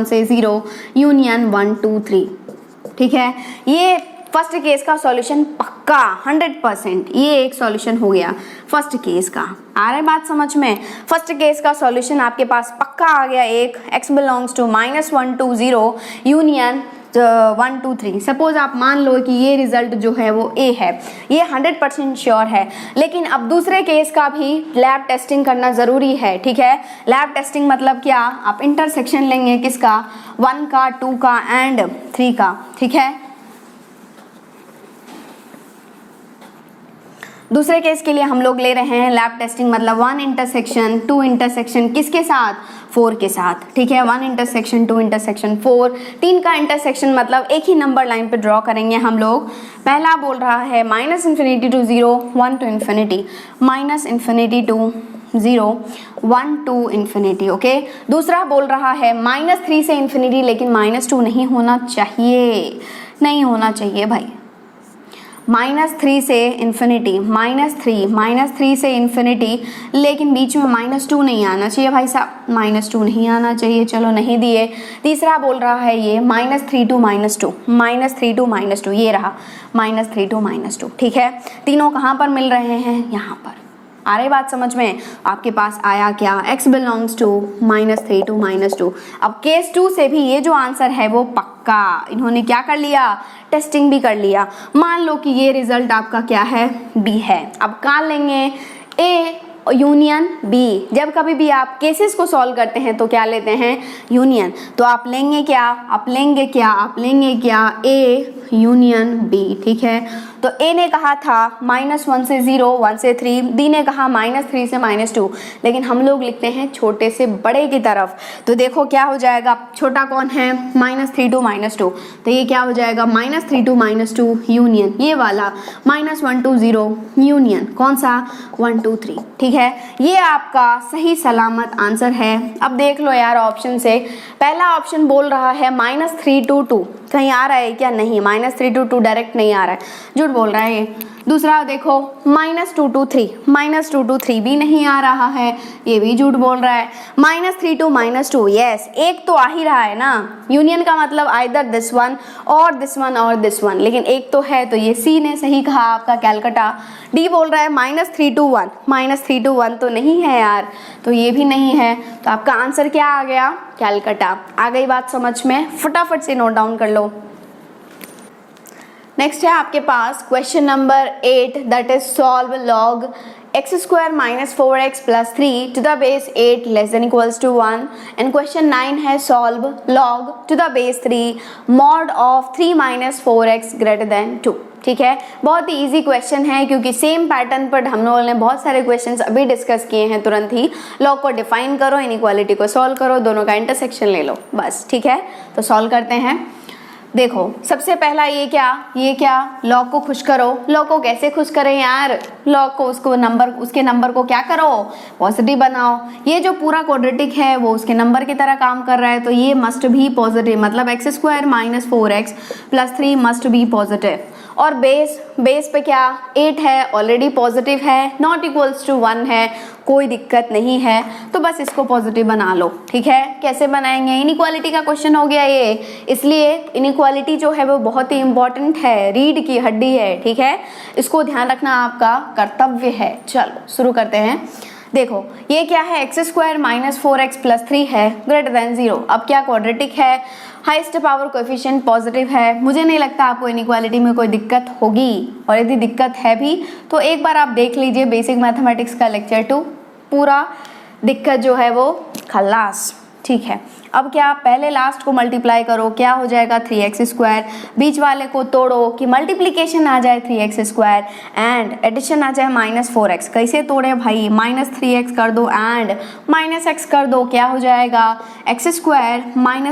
Speaker 1: से 0 यूनियन 1 2 3। ठीक है, ये फर्स्ट केस का सॉल्यूशन पक्का 100%। ये एक सॉल्यूशन हो गया फर्स्ट केस का। आ रहा है बात समझ में? फर्स्ट केस का सॉल्यूशन आपके पास पक्का आ गया एक। x belongs to -1 to 0 union 1 2 3। Suppose आप मान लो कि ये रिजल्ट जो है वो A है, ये 100% श्योर है। लेकिन अब दूसरे केस का भी लैब टेस्टिंग करना ज़रूरी है। ठीक है, लैब टेस्टिंग मतलब क्या? आप इंटरसेक्शन लेंगे किसका? 1 का, 2 का एंड 3 का। ठीक है, दूसरे केस के लिए हम लोग ले रहे हैं लैब टेस्टिंग, मतलब 1 इंटरसेक्शन 2 इंटरसेक्शन किसके साथ? 4 के साथ। ठीक है, 1 इंटरसेक्शन 2 इंटरसेक्शन 4। 3 का इंटरसेक्शन मतलब एक ही नंबर लाइन पे ड्रॉ करेंगे हम लोग। पहला बोल रहा है -∞ to 0 1 to ∞, -∞ to 0 1 to ∞। Okay, दूसरा बोल रहा है -3 से ∞, लेकिन -2 नहीं होना चाहिए। नहीं होना चाहिए भाई। -3 से इन्फिनिटी, -3 से इन्फिनिटी, लेकिन बीच में -2 नहीं आना चाहिए भाई साहब, -2 नहीं आना चाहिए, चलो नहीं दिए। तीसरा बोल रहा है ये -3 to -2, -3 to -2, ये रहा -3 to -2, ठीक है। तीनों कहाँ पर मिल रहे हैं, यहाँ पर। आ रही बात समझ में? आपके पास आया क्या, x बिलोंग्स टू -3 to -2। अब केस 2 से भी ये जो आंसर है वो पक्का इन्होंने क्या कर लिया, टेस्टिंग भी कर लिया। मान लो कि ये रिजल्ट आपका क्या है, बी है। अब कहाँ लेंगे, ए यूनियन बी। जब कभी भी आप केसेस को सॉल्व करते हैं तो क्या लेते हैं, यूनियन। तो आप लेंगे क्या, आप लेंगे क्या, ए यूनियन बी, ठीक है। तो ए ने कहा था -1 से 0, 1 से 3, बी ने कहा -3 से -2, लेकिन हम लोग लिखते हैं छोटे से बड़े की तरफ। तो देखो क्या हो जाएगा, छोटा कौन है, -3 to -2, तो ये क्या हो जाएगा, -3 to -2 यूनियन, ये वाला -1 to 0 यूनियन, कौन सा, 1 2 3, ठीक है। ये आपका सही सलामत आंसर है। अब देख लो यार ऑप्शन से, पहला ऑप्शन बोल रहा है -3 to 2, कहीं आ रहा है क्या, नहीं, -3 to 2 डायरेक्ट नहीं आ रहा है, झूठ बोल रहा है ये। दूसरा देखो -2 to 3 भी नहीं आ रहा है, ये भी झूठ बोल रहा है। -3 to -2, यस, एक तो आ ही रहा है ना, यूनियन का मतलब आइदर दिस वन और दिस वन और दिस वन, लेकिन एक तो है, तो ये सी ने सही कहा आपका कैलकाटा। डी बोल रहा है -3 to 1 तो नहीं है यार, तो ये भी नहीं है, तो आपका आंसर क्या आ गया, कैलकाटा। आ गई बात समझ में, फटाफट से नोट डाउन कर लो। नेक्स्ट है आपके पास question number 8, that is solve log x² - 4x + 3 to the base 8 less than equals to 1, and question 9 है solve log to the base 3 mod of 3 - 4x greater than 2, ठीक है। बहुत ही इजी क्वेश्चन है, क्योंकि सेम पैटर्न पर हम लोगों ने बहुत सारे क्वेश्चंस अभी डिस्कस किए हैं तुरंत ही। लॉग को डिफाइन करो, इनइक्वालिटी को सॉल्व करो, दोनों का इंटरसेक्शन ले लो, बस, ठीक है। तो सॉल्व करते हैं। देखो सबसे पहला ये क्या, लॉग को खुश करो। लॉग को कैसे खुश करें यार, लॉग को उसके नंबर को क्या करो, पॉजिटिव बनाओ। ये जो पूरा क्वाड्रेटिक है वो उसके नंबर की तरह काम कर रहा है, तो ये मस्ट भी पॉजिटिव, मतलब x² - 4x + 3 must be positive. और बेस पे क्या 8 है, ऑलरेडी पॉजिटिव है, नॉट इक्वल्स टू 1 है, कोई दिक्कत नहीं है, तो बस इसको पॉजिटिव बना लो, ठीक है। कैसे बनाएंगे, इनइक्वालिटी का क्वेश्चन हो गया ये, इसलिए इनइक्वालिटी जो है वो बहुत ही इंपॉर्टेंट है, रीढ़ की हड्डी है, ठीक है। इसको ध्यान रखना आपका कर्तव्य है। चलो शुरू करते हैं। देखो ये क्या है, x² - 4x + 3 है ग्रेटर देन 0। अब क्या क्वाड्रेटिक है, हाईएस्ट पावर कोएफिशिएंट पॉजिटिव है, मुझे नहीं लगता आपको इनइक्वालिटी में कोई दिक्कत होगी, और यदि दिक्कत है भी तो एक बार आप देख लीजिए बेसिक मैथमेटिक्स का लेक्चर 2, पूरा दिक्कत जो है वो खल्लास, ठीक है। अब क्या, पहले लास्ट को मल्टीप्लाई करो, क्या हो जाएगा 3x², बीच वाले को तोड़ो कि मल्टीप्लिकेशन आ जाए 3x² एंड एडिशन आ जाए -4x। कैसे तोड़े भाई, -3x कर दो एंड -x कर दो, क्या हो जाएगा x² -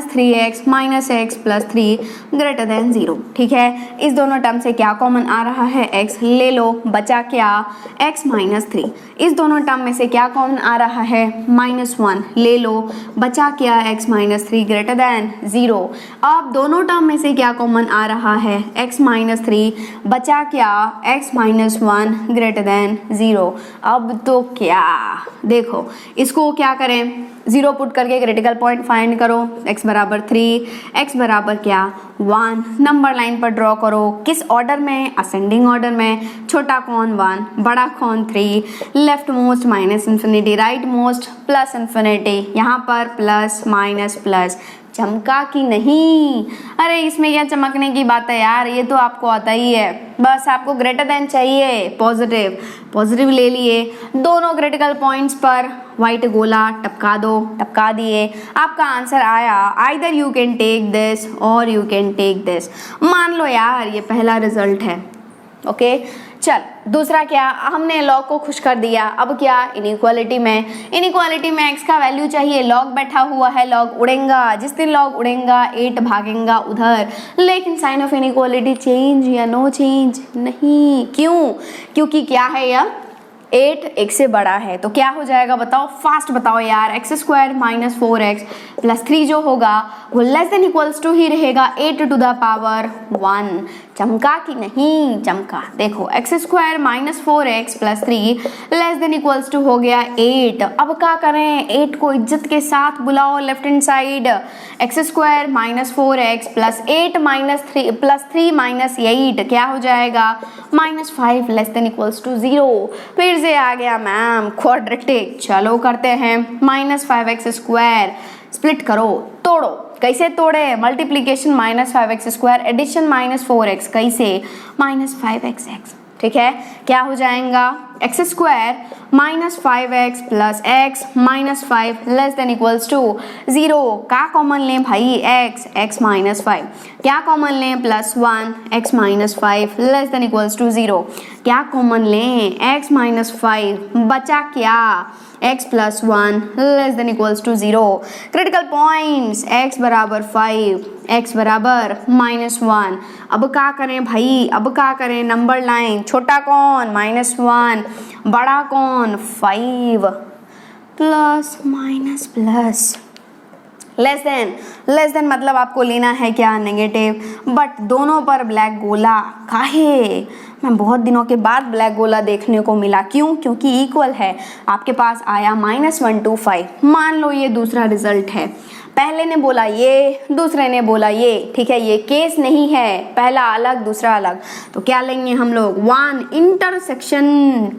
Speaker 1: 3x - x + 3 greater than 0, ठीक है। इस दोनों टर्म से क्या कॉमन आ रहा है, x ले लो, बचा क्या x - 3। इस दोनों टर्म में से क्या कॉमन आ रहा है, -1 ले लो, बचा क्या x - 3 ग्रेटर देन 0। अब दोनों टर्म में से क्या कॉमन आ रहा है, x - 3, बचा क्या x - 1 ग्रेटर देन 0। अब तो क्या, देखो इसको क्या करें, 0 पुट करके क्रिटिकल पॉइंट फाइंड करो, x = 3, x = क्या 1, नंबर लाइन पर ड्रॉ करो, किस ऑर्डर में, असेंडिंग ऑर्डर में, छोटा कौन 1, बड़ा कौन 3, लेफ्ट मोस्ट -∞, राइट मोस्ट +∞, यहाँ पर प्लस माइनस प्लस। चमका कि नहीं, अरे इसमें क्या चमकने की बात है यार, ये तो आपको आता ही है, बस आपको ग्रेटर देन चाहिए, पॉजिटिव ले लिए, दोनों क्रिटिकल पॉइंट्स पर व्हाइट गोला टपका दो, टपका दिए, आपका आंसर आया। Either you can take this और यू कैन टेक दिस। मान लो यार ये पहला रिजल्ट है, ओके। चल दूसरा क्या, हमने लॉग को खुश कर दिया। अब क्या, इनइक्वालिटी में x का वैल्यू चाहिए, लॉग बैठा हुआ है, लॉग उड़ेगा, जिस दिन लॉग उड़ेगा 8 भागेगा उधर, लेकिन साइन ऑफ इनइक्वालिटी चेंज या नो चेंज नहीं, क्यों, क्योंकि क्या है यह 8 एक से बड़ा है, तो क्या हो जाएगा बताओ, फास्ट बताओ यार। X square minus 4x plus 3 जो होगा वो लेस देन इक्वल्स टू ही रहेगा 8 टू द पावर 1। चमका कि नहीं? चमका। देखो x square minus 4x plus 3 less than equals to हो गया 8। अब क्या करें, 8 को इज्जत के साथ बुलाओ left hand side. X square minus 4x plus 8 minus 3 plus 3 minus 8 क्या हो जाएगा, minus 5 less than equals to 0। फिर से आ गया मैम क्वाड्रेटिक। चलो करते हैं, माइनस 5x स्क्वायर स्प्लिट करो, तोड़ो। कैसे तोड़े, multiplication minus 5x square, addition minus 4x, कैसे, माइनस 5xx। ठीक है, क्या हो जाएगा, x square minus 5x plus x minus 5 less than equals to 0। क्या कॉमन लें भाई, x माइनस 5, क्या कॉमन लें, plus 1 x minus 5 less than equals to 0। क्या कॉमन लें, x माइनस 5, बचा क्या, x plus 1 less than equals to 0। Critical points, x बराबर 5, x बराबर माइनस 1। अब क्या करें भाई, अब क्या करें, नंबर लाइन, छोटा कौन, माइनस 1, बड़ा कौन, 5, plus minus plus, less than मतलब आपको लेना है क्या, नेगेटिव। बट दोनों पर ब्लैक गोला, काहे, मैं बहुत दिनों के बाद ब्लैक गोला देखने को मिला, क्यों, क्योंकि इक्वल है। आपके पास आया -1 to 5। मान लो ये दूसरा रिजल्ट है, पहले ने बोला ये, दूसरे ने बोला ये, ठीक है, ये केस नहीं है, पहला अलग दूसरा अलग, तो क्या लेंगे हम लोग, 1 इंटरसेक्शन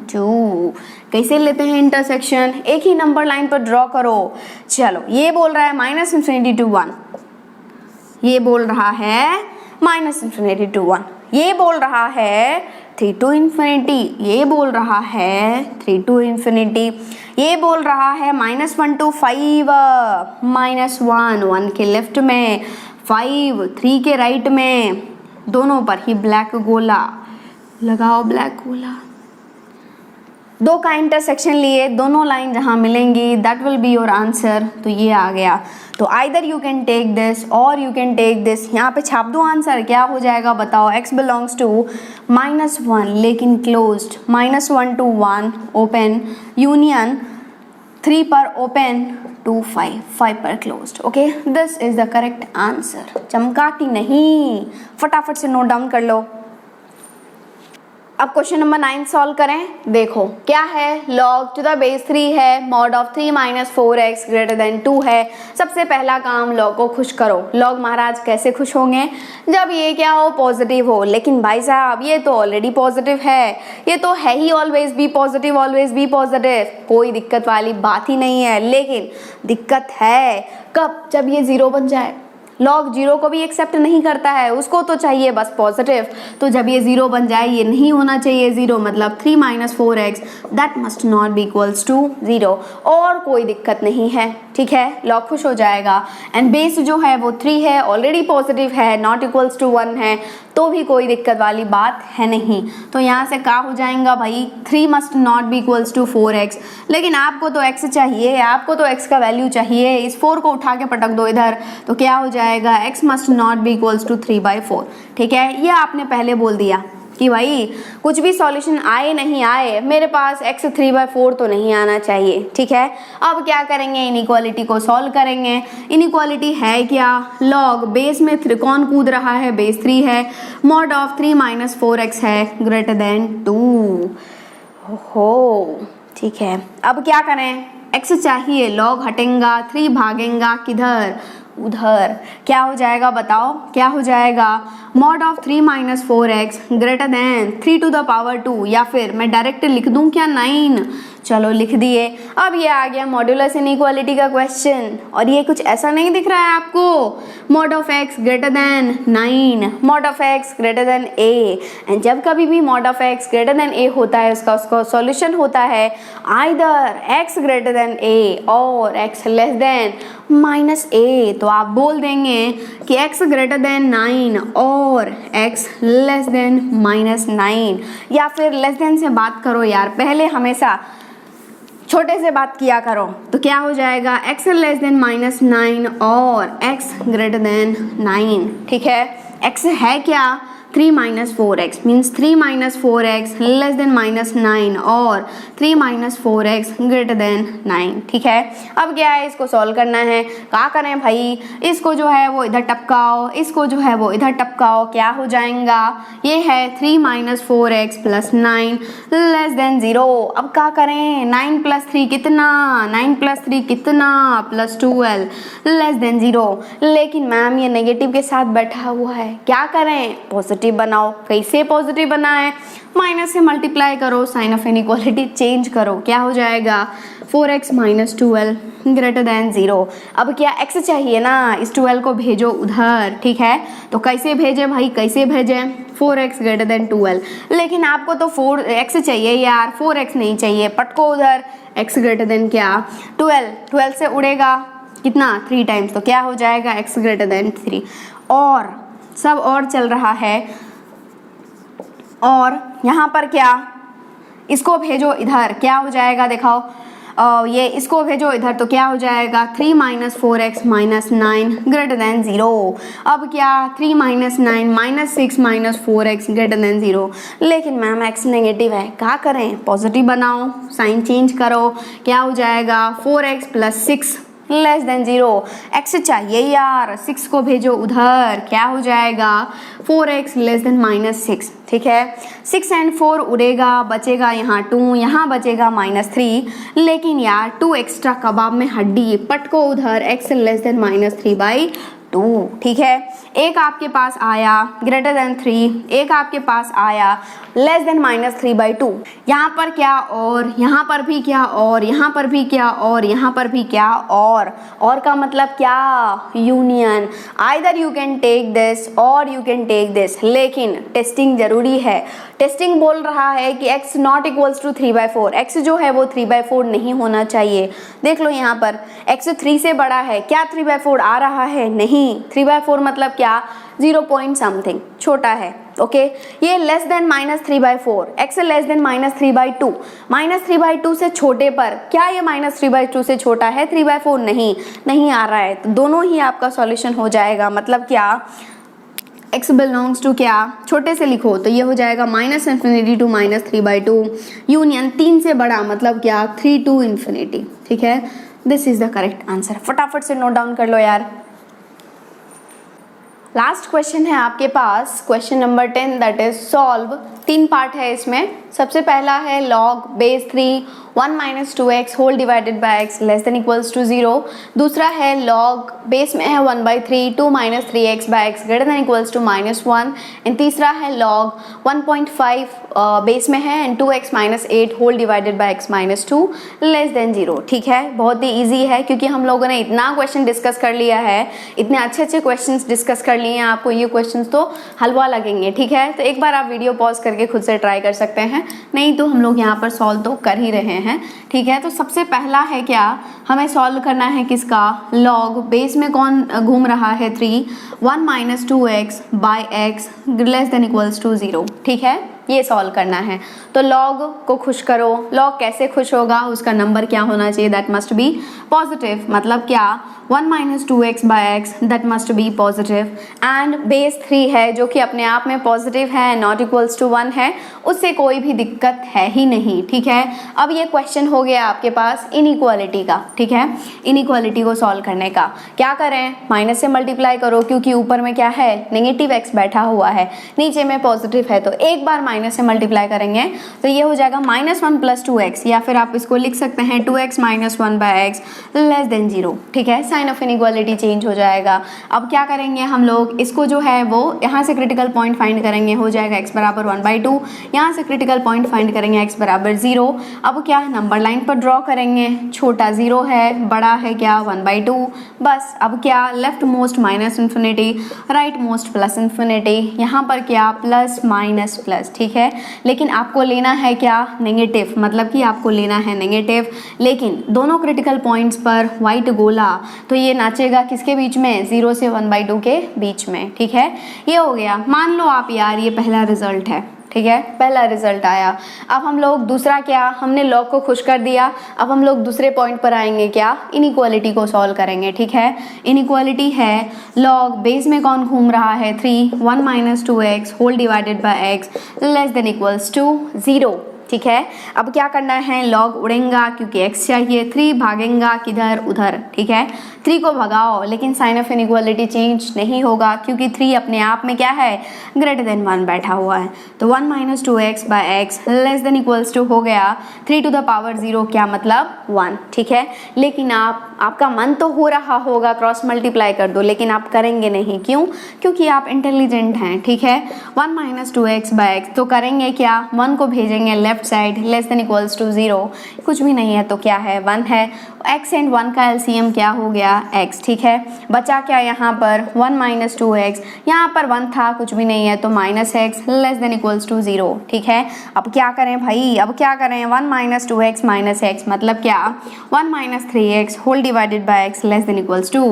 Speaker 1: 2। कैसे लेते हैं इंटरसेक्शन, एक ही नंबर लाइन पर ड्रॉ करो। चलो, ये बोल रहा है -∞ to 1, ये बोल रहा है -∞ to 1, ये बोल रहा है 3 to ∞, ये बोल रहा है 3 to ∞, ये बोल रहा है -1 to 5, -1 1 के लेफ्ट में, 5 3 के राइट में, दोनों पर ही ब्लैक गोला लगाओ, ब्लैक गोला। दो का इंटरसेक्शन लिए, दोनों लाइन जहाँ मिलेंगी that will be your answer. तो ये आ गया, तो either you can take this और यू कैन टेक दिस। यहाँ पे छाप दो आंसर, क्या हो जाएगा बताओ, x बिलोंग्स टू -1 लेकिन क्लोज्ड, -1 to 1 ओपन, यूनियन 3 पर ओपन टू 5 पर closed. Okay, this is the correct answer. चमका कि नहीं, फटाफट से नोट डाउन कर लो। अब क्वेश्चन नंबर 9 सॉल्व करें। देखो क्या है, log टू द बेस 3 है, mod of 3 - 4x greater than 2 है। सबसे पहला काम log को खुश करो। log महाराज कैसे खुश होंगे, जब ये क्या हो, पॉजिटिव हो। लेकिन भाई साहब ये तो ऑलरेडी पॉजिटिव है, ये तो है ही always be positive, always be positive, कोई दिक्कत वाली बात ही नहीं है। लेकिन दिक्कत है कब, जब ये 0 बन जाए। लॉग 0 को भी एक्सेप्ट नहीं करता है, उसको तो चाहिए बस पॉजिटिव। तो जब ये 0 बन जाए, ये नहीं होना चाहिए 0, मतलब 3 - 4x that must not be equals to 0। और कोई दिक्कत नहीं है, ठीक है, लॉग खुश हो जाएगा। एंड बेस जो है वो 3 है, ऑलरेडी पॉजिटिव है, नॉट इक्वल्स टू 1 है, तो भी कोई दिक्कत वाली बात है नहीं। तो यहाँ से क्या हो जाएगा भाई, 3 must not be equals to 4x। लेकिन आपको तो x चाहिए, आपको तो x का वैल्यू चाहिए, इस 4 को उठा के पटक दो इधर, तो क्या हो जाएगा, x must not be equals to 3/4। ठीक है, ये आपने पहले बोल दिया कि भाई कुछ भी सॉल्यूशन आए नहीं आए, मेरे पास x 3/4 तो नहीं आना चाहिए। ठीक है, अब क्या करेंगे, इनइक्वालिटी को सॉल्व करेंगे। इनइक्वालिटी है क्या, log बेस में कौन कूद रहा है, बेस 3 है, mod ऑफ 3 - 4x है ग्रेटर देन 2। हो ठीक है, अब क्या करें, x चाहिए, log हटेगा, 3 भागेगा किधर, उधर, क्या हो जाएगा बताओ, क्या हो जाएगा, mod of 3 - 4x greater than 3 to the power 2, या फिर मैं डायरेक्ट लिख दूं क्या, 9। चलो लिख दिए। अब ये आ गया मॉड्यूलस इनइक्वालिटी का क्वेश्चन, और ये कुछ ऐसा नहीं दिख रहा है आपको, mod of x greater then 9, mod of x greater then a। And जब कभी भी mod of x greater then a होता है, उसका सॉल्यूशन होता है either x greater then a और x लेस देन -a। तो आप बोल देंगे कि x ग्रेटर देन 9 और x लेस देन -9, या फिर लेस देन से बात करो यार, पहले हमेशा छोटे से बात किया करो। तो क्या हो जाएगा, x लेस देन -9 और x ग्रेटर देन 9। ठीक है, x है क्या, 3 minus 4x means 3 minus 4x less than minus 9 और 3 minus 4x greater than 9। ठीक है, अब क्या है, इसको सॉल्व करना है। क्या करें भाई, इसको जो है वो इधर टपकाओ, इसको जो है वो इधर टपकाओ, क्या हो जाएगा, ये है 3 minus 4x plus 9 less than 0। अब क्या करें, 9 plus 3 कितना, 9 plus 3 कितना, प्लस 12 लेस देन 0। लेकिन मैम ये नेगेटिव के साथ बैठा हुआ है, क्या करें, पॉजिटिव बनाओ। कैसे पॉजिटिव बनाएं, माइनस से मल्टीप्लाई करो, साइन ऑफ इनइक्वालिटी चेंज करो, क्या हो जाएगा 4x minus 12 ग्रेटर देन 0। अब क्या x चाहिए ना, इस 12 को भेजो उधर। ठीक है, तो कैसे भेजें भाई, कैसे भेजें, 4x ग्रेटर देन 12। लेकिन आपको तो 4x चाहिए यार, 4x नहीं चाहिए, पटको उधर, x ग्रेटर देन क्या 12, 12 से उड़ेगा कितना 3 टाइम्स, तो क्या हो जाएगा x ग्रेटर देन 3। और सब और चल रहा है, और यहाँ पर क्या, इसको भेजो इधर, क्या हो जाएगा दिखाओ, ये इसको भेजो इधर, तो क्या हो जाएगा 3 minus 4x minus 9 greater than 0। अब क्या 3 minus 9 minus 6 minus 4x greater than 0। लेकिन मैम x नेगेटिव है, क्या करें, पॉजिटिव बनाओ, साइन चेंज करो, क्या हो जाएगा 4x plus 6 less than 0। x चाहिए यार, 6 को भेजो उधर, क्या हो जाएगा 4x लेस देन माइनस 6। ठीक है, 6 and 4 उड़ेगा, बचेगा यहाँ 2, यहाँ बचेगा -3। लेकिन यार 2 एक्स्ट्रा कबाब में हड्डी, पटको उधर, x लेस देन -3/2। ठीक है, एक आपके पास आया ग्रेटर देन 3, एक आपके पास आया लेस देन -3/2। यहाँ पर क्या, और यहाँ पर भी क्या, और यहाँ पर भी क्या, और यहाँ पर भी क्या, और का मतलब क्या, union. Either you can take this और यू कैन टेक दिस, लेकिन टेस्टिंग जरूरी है। टेस्टिंग बोल रहा है कि x not equals to 3/4, x जो है वो 3/4 नहीं होना चाहिए। देख लो यहाँ पर x 3 से बड़ा है, क्या 3/4 आ रहा है, नहीं। 3/4 मतलब क्या, 0 point something, छोटा है। ओके, ये less than -3/4, x less then -3/2, -3/2 से छोटे पर, क्या ये -3/2 से छोटा है, 3/4 नहीं आ रहा है, तो दोनों ही आपका सॉल्यूशन हो जाएगा। मतलब क्या, x बिलोंग्स टू क्या, छोटे से लिखो तो ये हो जाएगा -∞ टू -3/2, यूनियन 3 से बड़ा, मतलब क्या 3 to ∞। ठीक है, this is the correct answer. फटाफट से नोट डाउन कर लो यार। लास्ट क्वेश्चन है आपके पास, question number 10, that is solve. 3 part है इसमें। सबसे पहला है log base 3 1 minus 2x whole divided by x less than equals to 0। दूसरा है log बेस में है 1/3 2 minus 3x by x greater than equals to -1। And तीसरा है log 1.5 बेस में है and 2x minus 8 whole divided by x -2 less than 0। ठीक है, बहुत ही ईजी है क्योंकि हम लोगों ने इतना क्वेश्चन डिस्कस कर लिया है, इतने अच्छे क्वेश्चन डिस्कस कर लिए हैं, आपको ये क्वेश्चन तो हलवा लगेंगे। ठीक है, तो एक बार आप वीडियो पॉज करके खुद से ट्राई कर सकते हैं, नहीं तो हम लोग यहाँ पर सॉल्व तो कर ही रहे हैं। ठीक है, तो सबसे पहला है क्या, हमें सॉल्व करना है किसका, log बेस में कौन घूम रहा है 3 1 minus 2x by x less than equals to 0। ठीक है, ये सॉल्व करना है। तो log को खुश करो, log कैसे खुश होगा, उसका नंबर क्या होना चाहिए, दैट मस्ट बी पॉजिटिव। मतलब क्या 1 minus 2x by x that must be positive. And base 3 है जो कि अपने आप में पॉजिटिव है, नॉट इक्वल्स टू 1 है, उससे कोई भी दिक्कत है ही नहीं। ठीक है, अब ये क्वेश्चन हो गया आपके पास इनइक्वालिटी का। ठीक है, इनइक्वालिटी को सॉल्व करने का क्या करें, माइनस से मल्टीप्लाई करो क्योंकि ऊपर में क्या है, नेगेटिव x बैठा हुआ है, नीचे में पॉजिटिव है, तो एक बार माइनस से मल्टीप्लाई करेंगे तो ये हो जाएगा -1 + 2x, या फिर आप इसको लिख सकते हैं 2x - 1 by x less than 0। ठीक है, साइन ऑफ इनइक्वालिटी चेंज हो जाएगा। अब क्या करेंगे हम लोग, इसको जो है वो यहाँ से क्रिटिकल पॉइंट फाइंड करेंगे, हो जाएगा x बराबर 1/2, यहाँ से क्रिटिकल पॉइंट फाइंड करेंगे x बराबर 0। अब क्या नंबर लाइन पर ड्रॉ करेंगे, छोटा 0 है, बड़ा है क्या 1/2, बस। अब क्या लेफ्ट मोस्ट -∞, राइट मोस्ट +∞, यहाँ पर क्या प्लस माइनस प्लस। ठीक है, लेकिन आपको लेना है क्या, नेगेटिव, मतलब कि आपको लेना है नेगेटिव, लेकिन दोनों क्रिटिकल पॉइंट्स पर वाइट गोला, तो ये नाचेगा किसके बीच में, 0 से 1/2 के बीच में। ठीक है, ये हो गया। मान लो आप यार ये पहला रिजल्ट है, ठीक है, पहला रिजल्ट आया। अब हम लोग दूसरा क्या, हमने लॉग को खुश कर दिया, अब हम लोग दूसरे पॉइंट पर आएंगे, क्या, इनइक्वालिटी को सॉल्व करेंगे। ठीक है, इनइक्वालिटी है लॉग बेस में कौन घूम रहा है 3, 1 minus 2x whole divided by x less than equals to 0। ठीक है, अब क्या करना है, लॉग उड़ेगा क्योंकि x चाहिए, 3 भागेगा किधर, उधर। ठीक है, 3 को भगाओ लेकिन साइन ऑफ इनइक्वालिटी चेंज नहीं होगा क्योंकि 3 अपने आप में क्या है, ग्रेटर देन 1 बैठा हुआ है। तो 1 minus 2x by x less than equals to हो गया 3 टू द पावर 0, क्या मतलब 1। ठीक है, लेकिन आपका मन तो हो रहा होगा क्रॉस मल्टीप्लाई कर दो, लेकिन आप करेंगे नहीं, क्यों, क्योंकि आप इंटेलिजेंट हैं। ठीक है, 1 माइनस 2x बाय x तो करेंगे क्या, 1 को भेजेंगे left side less than equals to 0, कुछ भी नहीं है तो क्या है, 1 है। x एंड 1 का एलसीएम क्या हो गया, x। ठीक है, बचा क्या यहाँ पर 1 माइनस 2x, यहाँ पर 1 था, कुछ भी नहीं है तो minus x less than equals to 0। ठीक है, अब क्या करें भाई, अब क्या करें, 1 माइनस 2x माइनस x मतलब क्या, 1 minus 3x whole divided by x less than equals to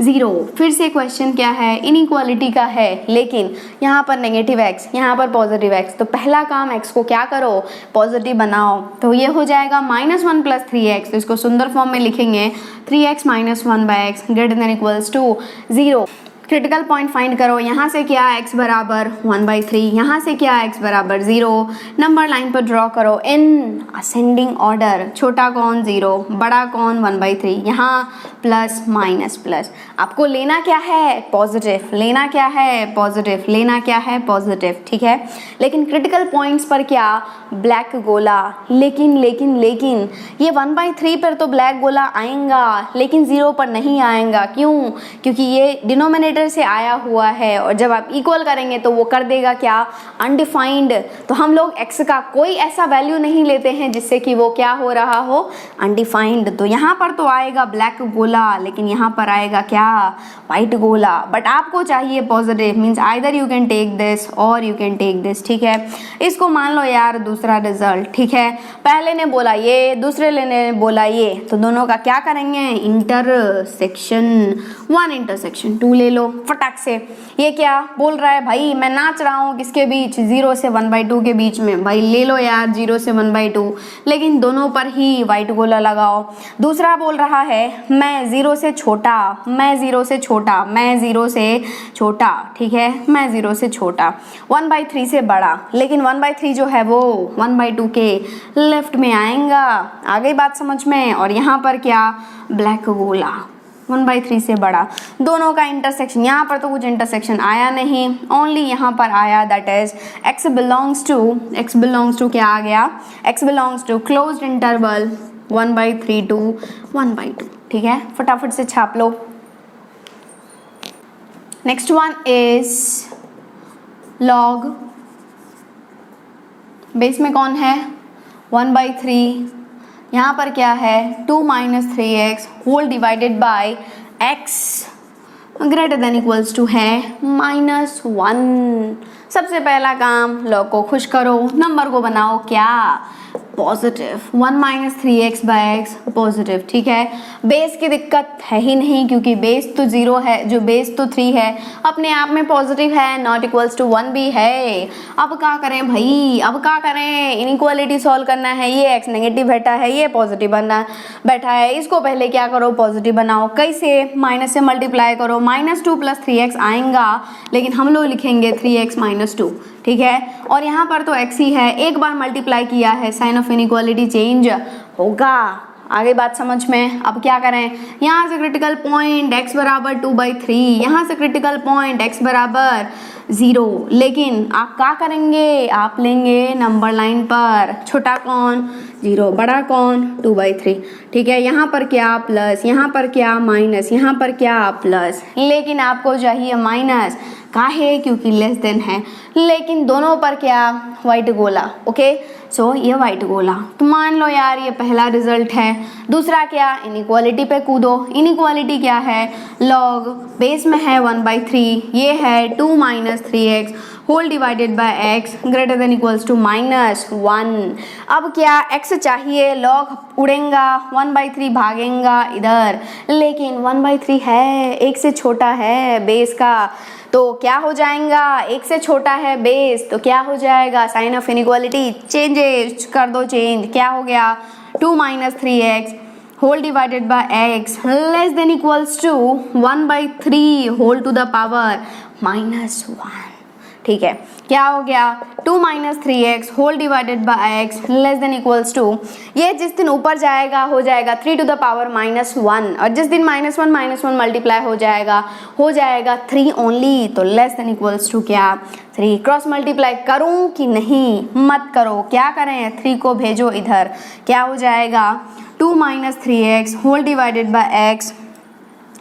Speaker 1: 0। फिर से क्वेश्चन क्या है, इनइक्वालिटी का है, लेकिन यहाँ पर नेगेटिव x, यहाँ पर पॉजिटिव x, तो पहला काम x को क्या करो, पॉजिटिव बनाओ। तो ये हो जाएगा -1 प्लस 3x, तो इसको सुंदर फॉर्म में लिखेंगे 3x minus 1 by x greater than equals to 0। Critical point find करो, यहाँ से क्या x बराबर 1/3, यहाँ से क्या x बराबर 0, नंबर लाइन पर ड्रॉ करो इन असेंडिंग ऑर्डर, छोटा कौन 0, बड़ा कौन 1/3, यहाँ प्लस माइनस प्लस। आपको लेना क्या है, पॉजिटिव, लेना क्या है, पॉजिटिव, लेना क्या है, पॉजिटिव। ठीक है, लेकिन क्रिटिकल पॉइंट्स पर क्या, ब्लैक गोला, लेकिन ये 1/3 पर तो ब्लैक गोला आएगा लेकिन 0 पर नहीं आएगा, क्यों, क्योंकि ये डिनोमिनेटर से आया हुआ है और जब आप इक्वल करेंगे तो वो कर देगा क्या, अनडिफाइंड। तो हम लोग x का कोई ऐसा वैल्यू नहीं लेते हैं जिससे कि वो क्या हो रहा हो, अनडिफाइंड। तो यहाँ पर तो आएगा ब्लैक गोला लेकिन यहाँ पर आएगा क्या, व्हाइट गोला। बट आपको चाहिए positive, means either you can take this और यू कैन टेक दिस। ठीक है, इसको मान लो यार दूसरा रिजल्ट। ठीक है, पहले ने बोला ये, दूसरे ने बोला ये, तो दोनों का क्या करेंगे, इंटरसेक्शन 1 इंटरसेक्शन 2 ले लो फटाक से। ये क्या बोल रहा है भाई, मैं नाच रहा हूँ किसके बीच, 0 से 1/2 के बीच में, भाई ले लो यार 0 से 1/2, लेकिन दोनों पर ही व्हाइट गोला लगाओ। दूसरा बोल रहा है मैं 0 से छोटा, मैं 0 से छोटा, मैं 0 से छोटा। ठीक है, मैं 0 से छोटा, 1/3 से बड़ा, लेकिन 1/3 जो है वो 1/2 के लेफ्ट में आएगा। आ गई बात समझ में। और यहाँ पर क्या, ब्लैक गोला 1/3 से बड़ा, दोनों का इंटरसेक्शन, यहाँ पर तो कुछ इंटरसेक्शन आया नहीं, ओनली यहाँ पर आया, that is x belongs to क्या आ गया, x belongs to closed interval 1/3 to 1/2। ठीक है, फटाफट से छाप लो। Next one is log base में कौन है 1/3, यहाँ पर क्या है 2 minus 3x whole divided by x greater than equals to है -1। सबसे पहला काम लॉग को खुश करो, नंबर को बनाओ क्या, positive, 1 minus 3x by x positive. ठीक है, बेस की दिक्कत है ही नहीं क्योंकि बेस तो 0 है, जो बेस तो 3 है अपने आप में पॉजिटिव है, नॉट इक्वल्स टू 1 भी है। अब क्या करें भाई, अब क्या करें, इनइक्वालिटी सॉल्व करना है, ये x नेगेटिव बैठा है, ये पॉजिटिव बना बैठा है, इसको पहले क्या करो, पॉजिटिव बनाओ। कैसे, माइनस से मल्टीप्लाई करो, -2 प्लस 3x आएगा, लेकिन हम लोग लिखेंगे 3x माइनस 2। ठीक है, और यहाँ पर तो x ही है, एक बार मल्टीप्लाई किया है, साइन ऑफ इनइक्वालिटी चेंज होगा। आगे बात समझ में। अब क्या करें, यहाँ से क्रिटिकल पॉइंट x बराबर 2/3, यहाँ से क्रिटिकल पॉइंट x बराबर 0, लेकिन आप क्या करेंगे, आप लेंगे नंबर लाइन पर छोटा कौन 0, बड़ा कौन 2/3। ठीक है, यहाँ पर क्या प्लस, यहाँ पर क्या माइनस, यहाँ पर क्या प्लस, लेकिन आपको चाहिए माइनस, काहे, क्योंकि लेस देन है, लेकिन दोनों पर क्या, व्हाइट गोला। ओके, सो ये व्हाइट गोला, तो मान लो यार ये पहला रिजल्ट है। दूसरा क्या, इनइक्वालिटी पे कूदो। इनइक्वालिटी क्या है, लॉग बेस में है 1/3, ये है 2 minus 3x whole divided by x greater than equals to -1। अब क्या x x चाहिए, log उड़ेगा, 1/3 भागेगा इधर, लेकिन 1/3 है, एक से छोटा है बेस का, तो क्या हो जाएगा, एक से छोटा है बेस तो क्या हो जाएगा, साइन ऑफ इनइक्वालिटी चेंजेस कर दो, चेंज क्या हो गया, 2 - 3x whole divided by x less than equals to 1/3 whole to the power -1। ठीक है, क्या हो गया, 2 - 3x whole divided by x less than equals to, ये जिस दिन ऊपर जाएगा हो जाएगा 3 टू द पावर -1, और जिस दिन -1 मल्टीप्लाई हो जाएगा 3 ओनली, तो लेस देन इक्वल्स टू क्या, 3। क्रॉस मल्टीप्लाई करूं कि नहीं, मत करो, क्या करें, 3 को भेजो इधर, क्या हो जाएगा, 2 - 3x whole divided by x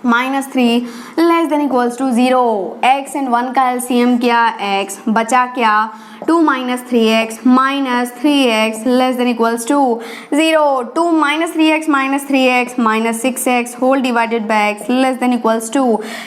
Speaker 1: -3 less than equals to 0। x and 1 का एलसीएम क्या, x बचा क्या, 2 - 3x -3x less than equals to 0। 2 - 3x -6x whole divided by x less than equals to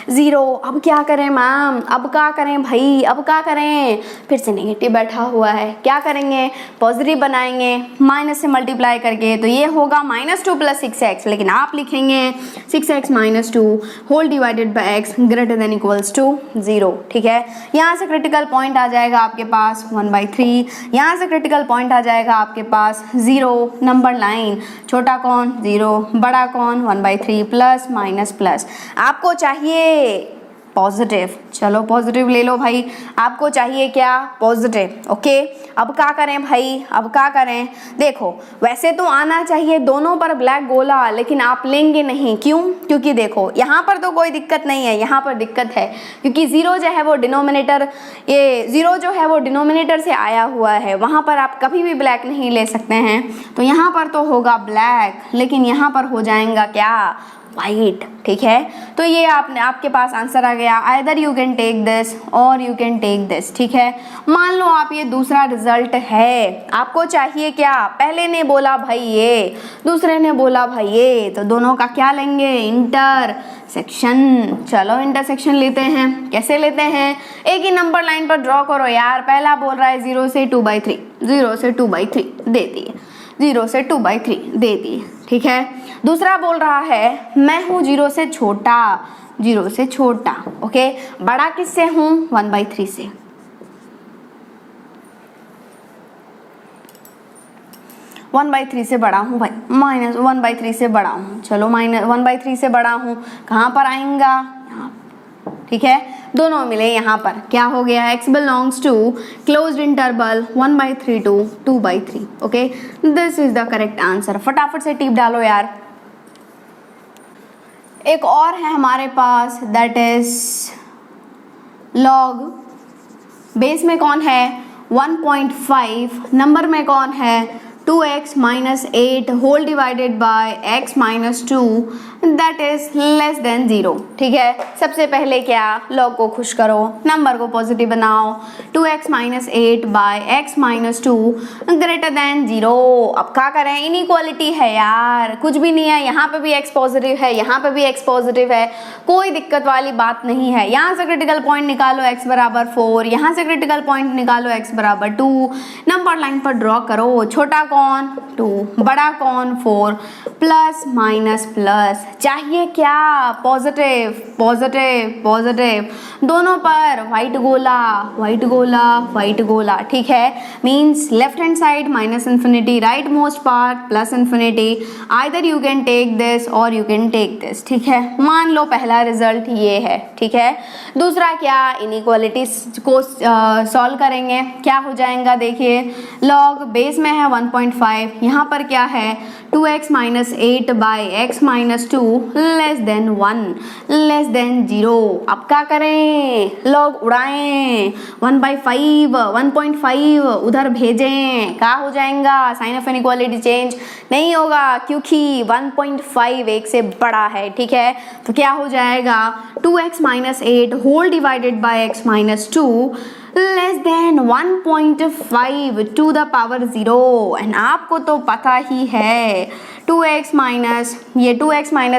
Speaker 1: 0। अब क्या करें मैम, अब क्या करें भाई, अब क्या करें, फिर से नेगेटिव बैठा हुआ है, क्या करेंगे, पॉजिटिव बनाएंगे माइनस से मल्टीप्लाई करके, तो ये होगा -2 + 6x, लेकिन आप लिखेंगे 6x - 2 whole divided by x greater than equals to 0। ठीक है, यहाँ से क्रिटिकल पॉइंट आ जाएगा आपके पास 1/3, यहाँ से क्रिटिकल पॉइंट आ जाएगा आपके पास 0, नंबर लाइन, छोटा कौन 0, बड़ा कौन 1/3 प्लस माइनस प्लस, आपको चाहिए पॉजिटिव, चलो पॉजिटिव ले लो भाई, आपको चाहिए क्या, पॉजिटिव। ओके, अब क्या करें भाई, अब क्या करें, देखो वैसे तो आना चाहिए दोनों पर ब्लैक गोला, लेकिन आप लेंगे नहीं, क्यों, क्योंकि देखो यहाँ पर तो कोई दिक्कत नहीं है, यहाँ पर दिक्कत है क्योंकि 0 जो है वो डिनोमिनेटर, ये 0 जो है वो डिनोमिनेटर से आया हुआ है, वहाँ पर आप कभी भी ब्लैक नहीं ले सकते हैं, तो यहाँ पर तो होगा ब्लैक, लेकिन यहाँ पर हो जाएगा क्या, वाइट। ठीक है, तो ये आपके पास आंसर आ गया, either you can take this और यू कैन टेक दिस। ठीक है, मान लो आप ये दूसरा रिजल्ट है, आपको चाहिए क्या, पहले ने बोला भाई ये, दूसरे ने बोला भाई ये, तो दोनों का क्या लेंगे, इंटरसेक्शन। चलो इंटरसेक्शन लेते हैं, कैसे लेते हैं, एक ही नंबर लाइन पर ड्रॉ करो यार, पहला बोल रहा है 0 से 2/3, 0 से 2/3 दे दिए, 0 से 2/3 दे दिए। ठीक है, दूसरा बोल रहा है मैं हूँ 0 से छोटा, 0 से छोटा, ओके, बड़ा किससे हूँ, 1/3 से, (1/3 से बड़ा हूँ भाई, -1/3 से बड़ा हूँ, चलो -1/3 से बड़ा हूँ, कहाँ पर आएगा, यहाँ। ठीक है, दोनों मिले यहाँ पर, क्या हो गया, x belongs to closed interval 1/3 to 2/3। Okay, this is the correct answer. फटाफट से टिप डालो यार। एक और है हमारे पास, दैट इज लॉग, बेस में कौन है 1.5, नंबर में कौन है 2x - 8 whole divided by x - 2 that is less than 0। ठीक है, सबसे पहले क्या, लॉग को खुश करो, नंबर को पॉजिटिव बनाओ, 2x - 8 by x - 2 greater than 0। अब क्या करें, इनइक्वालिटी है यार, कुछ भी नहीं है, यहाँ पे भी x पॉजिटिव है, यहाँ पे भी x पॉजिटिव है, कोई दिक्कत वाली बात नहीं है। यहाँ से क्रिटिकल पॉइंट निकालो x = 4, यहाँ से क्रिटिकल पॉइंट निकालो x = 2, नंबर लाइन पर ड्रॉ करो, छोटा कौन 2, बड़ा कौन 4, प्लस माइनस प्लस, चाहिए क्या, पॉजिटिव पॉजिटिव पॉजिटिव, दोनों पर व्हाइट गोला व्हाइट गोला व्हाइट गोला। ठीक है, means left hand side -∞, right most part +∞, either you can take this और यू कैन टेक दिस। ठीक है, मान लो पहला रिजल्ट ये है। ठीक है, दूसरा क्या, इनइक्वालिटी को सॉल्व करेंगे, क्या हो जाएगा, देखिए लॉग बेस में है 1.5, यहाँ पर क्या है 2x - 8 by x - 2 less than 1 less than 0। अब क्या करें, लॉग उड़ाएं, 1/5 उधर भेजें, क्या हो जाएगा, साइन ऑफ इनइक्वालिटी चेंज नहीं होगा क्योंकि 1.5 1 से बड़ा है। ठीक है, तो क्या हो जाएगा 2x - 8 whole divided by x - 2 less than 1.5 to the power 0। And आपको तो पता ही है 2x -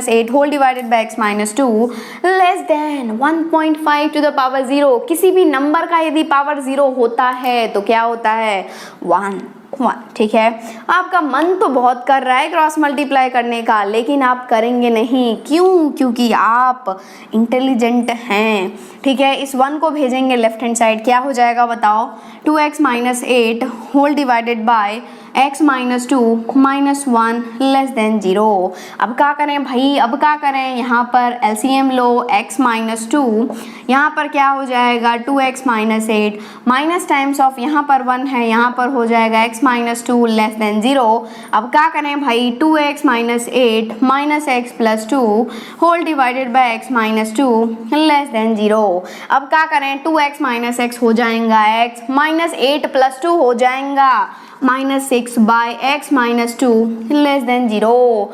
Speaker 1: 8 whole divided by x - 2 less than 1.5 to the power 0। किसी भी नंबर का यदि पावर 0 होता है तो क्या होता है 1। 1, ठीक है। आपका मन तो बहुत कर रहा है क्रॉस मल्टीप्लाई करने का, लेकिन आप करेंगे नहीं। क्यों? क्योंकि आप इंटेलिजेंट हैं, ठीक है। इस 1 को भेजेंगे लेफ्ट हैंड साइड, क्या हो जाएगा बताओ? 2x - 8 whole divided by x - 2 - 1 less than 0। अब क्या करें भाई? अब क्या करें? यहाँ पर एलसीएम लो, x - 2, यहाँ पर क्या हो जाएगा? 2x - 8 माइनस टाइम्स ऑफ यहाँ पर 1 है, यहाँ पर हो जाएगा x - 2 लेस देन 0। अब क्या करें भाई? 2x - 8 - x + 2 whole divided by x - 2 less than 0। अब क्या करें? 2x - x हो जाएगा x, -8 + 2 हो जाएगा -6 बाय x - 2 लेस देन 0।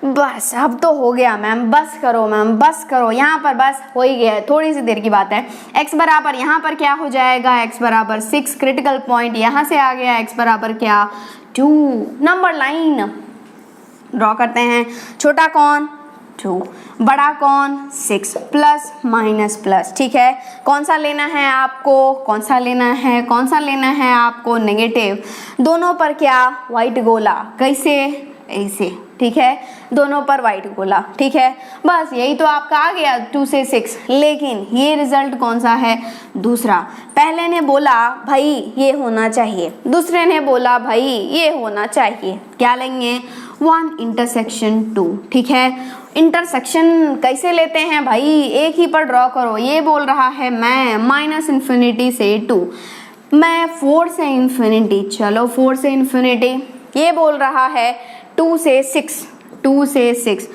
Speaker 1: बस अब तो हो गया मैम, बस करो मैम, बस करो। यहाँ पर बस हो ही गया, थोड़ी सी देर की बात है। x बराबर यहाँ पर क्या हो जाएगा? x बराबर 6, क्रिटिकल पॉइंट यहाँ से आ गया। x बराबर क्या? 2। नंबर लाइन ड्रॉ करते हैं। छोटा कौन? 2, बड़ा कौन? 6, प्लस माइनस प्लस, ठीक है। कौन सा लेना है आपको? कौन सा लेना है? कौन सा लेना है आपको? नेगेटिव। दोनों पर क्या? वाइट गोला। कैसे? ऐसे, ठीक है। दोनों पर वाइट गोला, ठीक है। बस यही तो आपका आ गया 2 से 6। लेकिन ये रिजल्ट कौन सा है? दूसरा। पहले ने बोला भाई ये होना चाहिए, दूसरे ने बोला भाई ये होना चाहिए। क्या लेंगे? 1 इंटरसेक्शन 2, ठीक है। इंटरसेक्शन कैसे लेते हैं भाई? एक ही पर ड्रॉ करो। ये बोल रहा है मैं -∞ से 2, मैं 4 से इन्फिनिटी, चलो 4 से इन्फिनिटी। ये बोल रहा है 2 से 6, 2 से 6,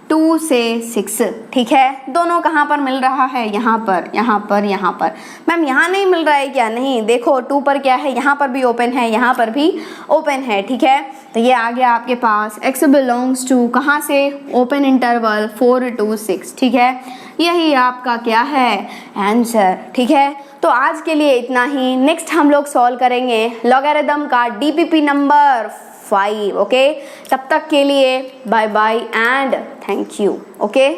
Speaker 1: 2 से 6, ठीक है। दोनों कहाँ पर मिल रहा है? यहाँ पर, यहाँ पर, यहाँ पर। मैम यहाँ नहीं मिल रहा है क्या? नहीं, देखो 2 पर क्या है? यहाँ पर भी ओपन है, यहाँ पर भी ओपन है, ठीक है। तो ये आ गया आपके पास x बिलोंग्स टू कहाँ से? ओपन इंटरवल 4 to 6, ठीक है। यही आपका क्या है? आंसर, ठीक है। तो आज के लिए इतना ही। नेक्स्ट हम लोग सॉल्व करेंगे लॉगरिथम का DPP नंबर 5, ओके। तब तक के लिए bye bye and thank you, okay.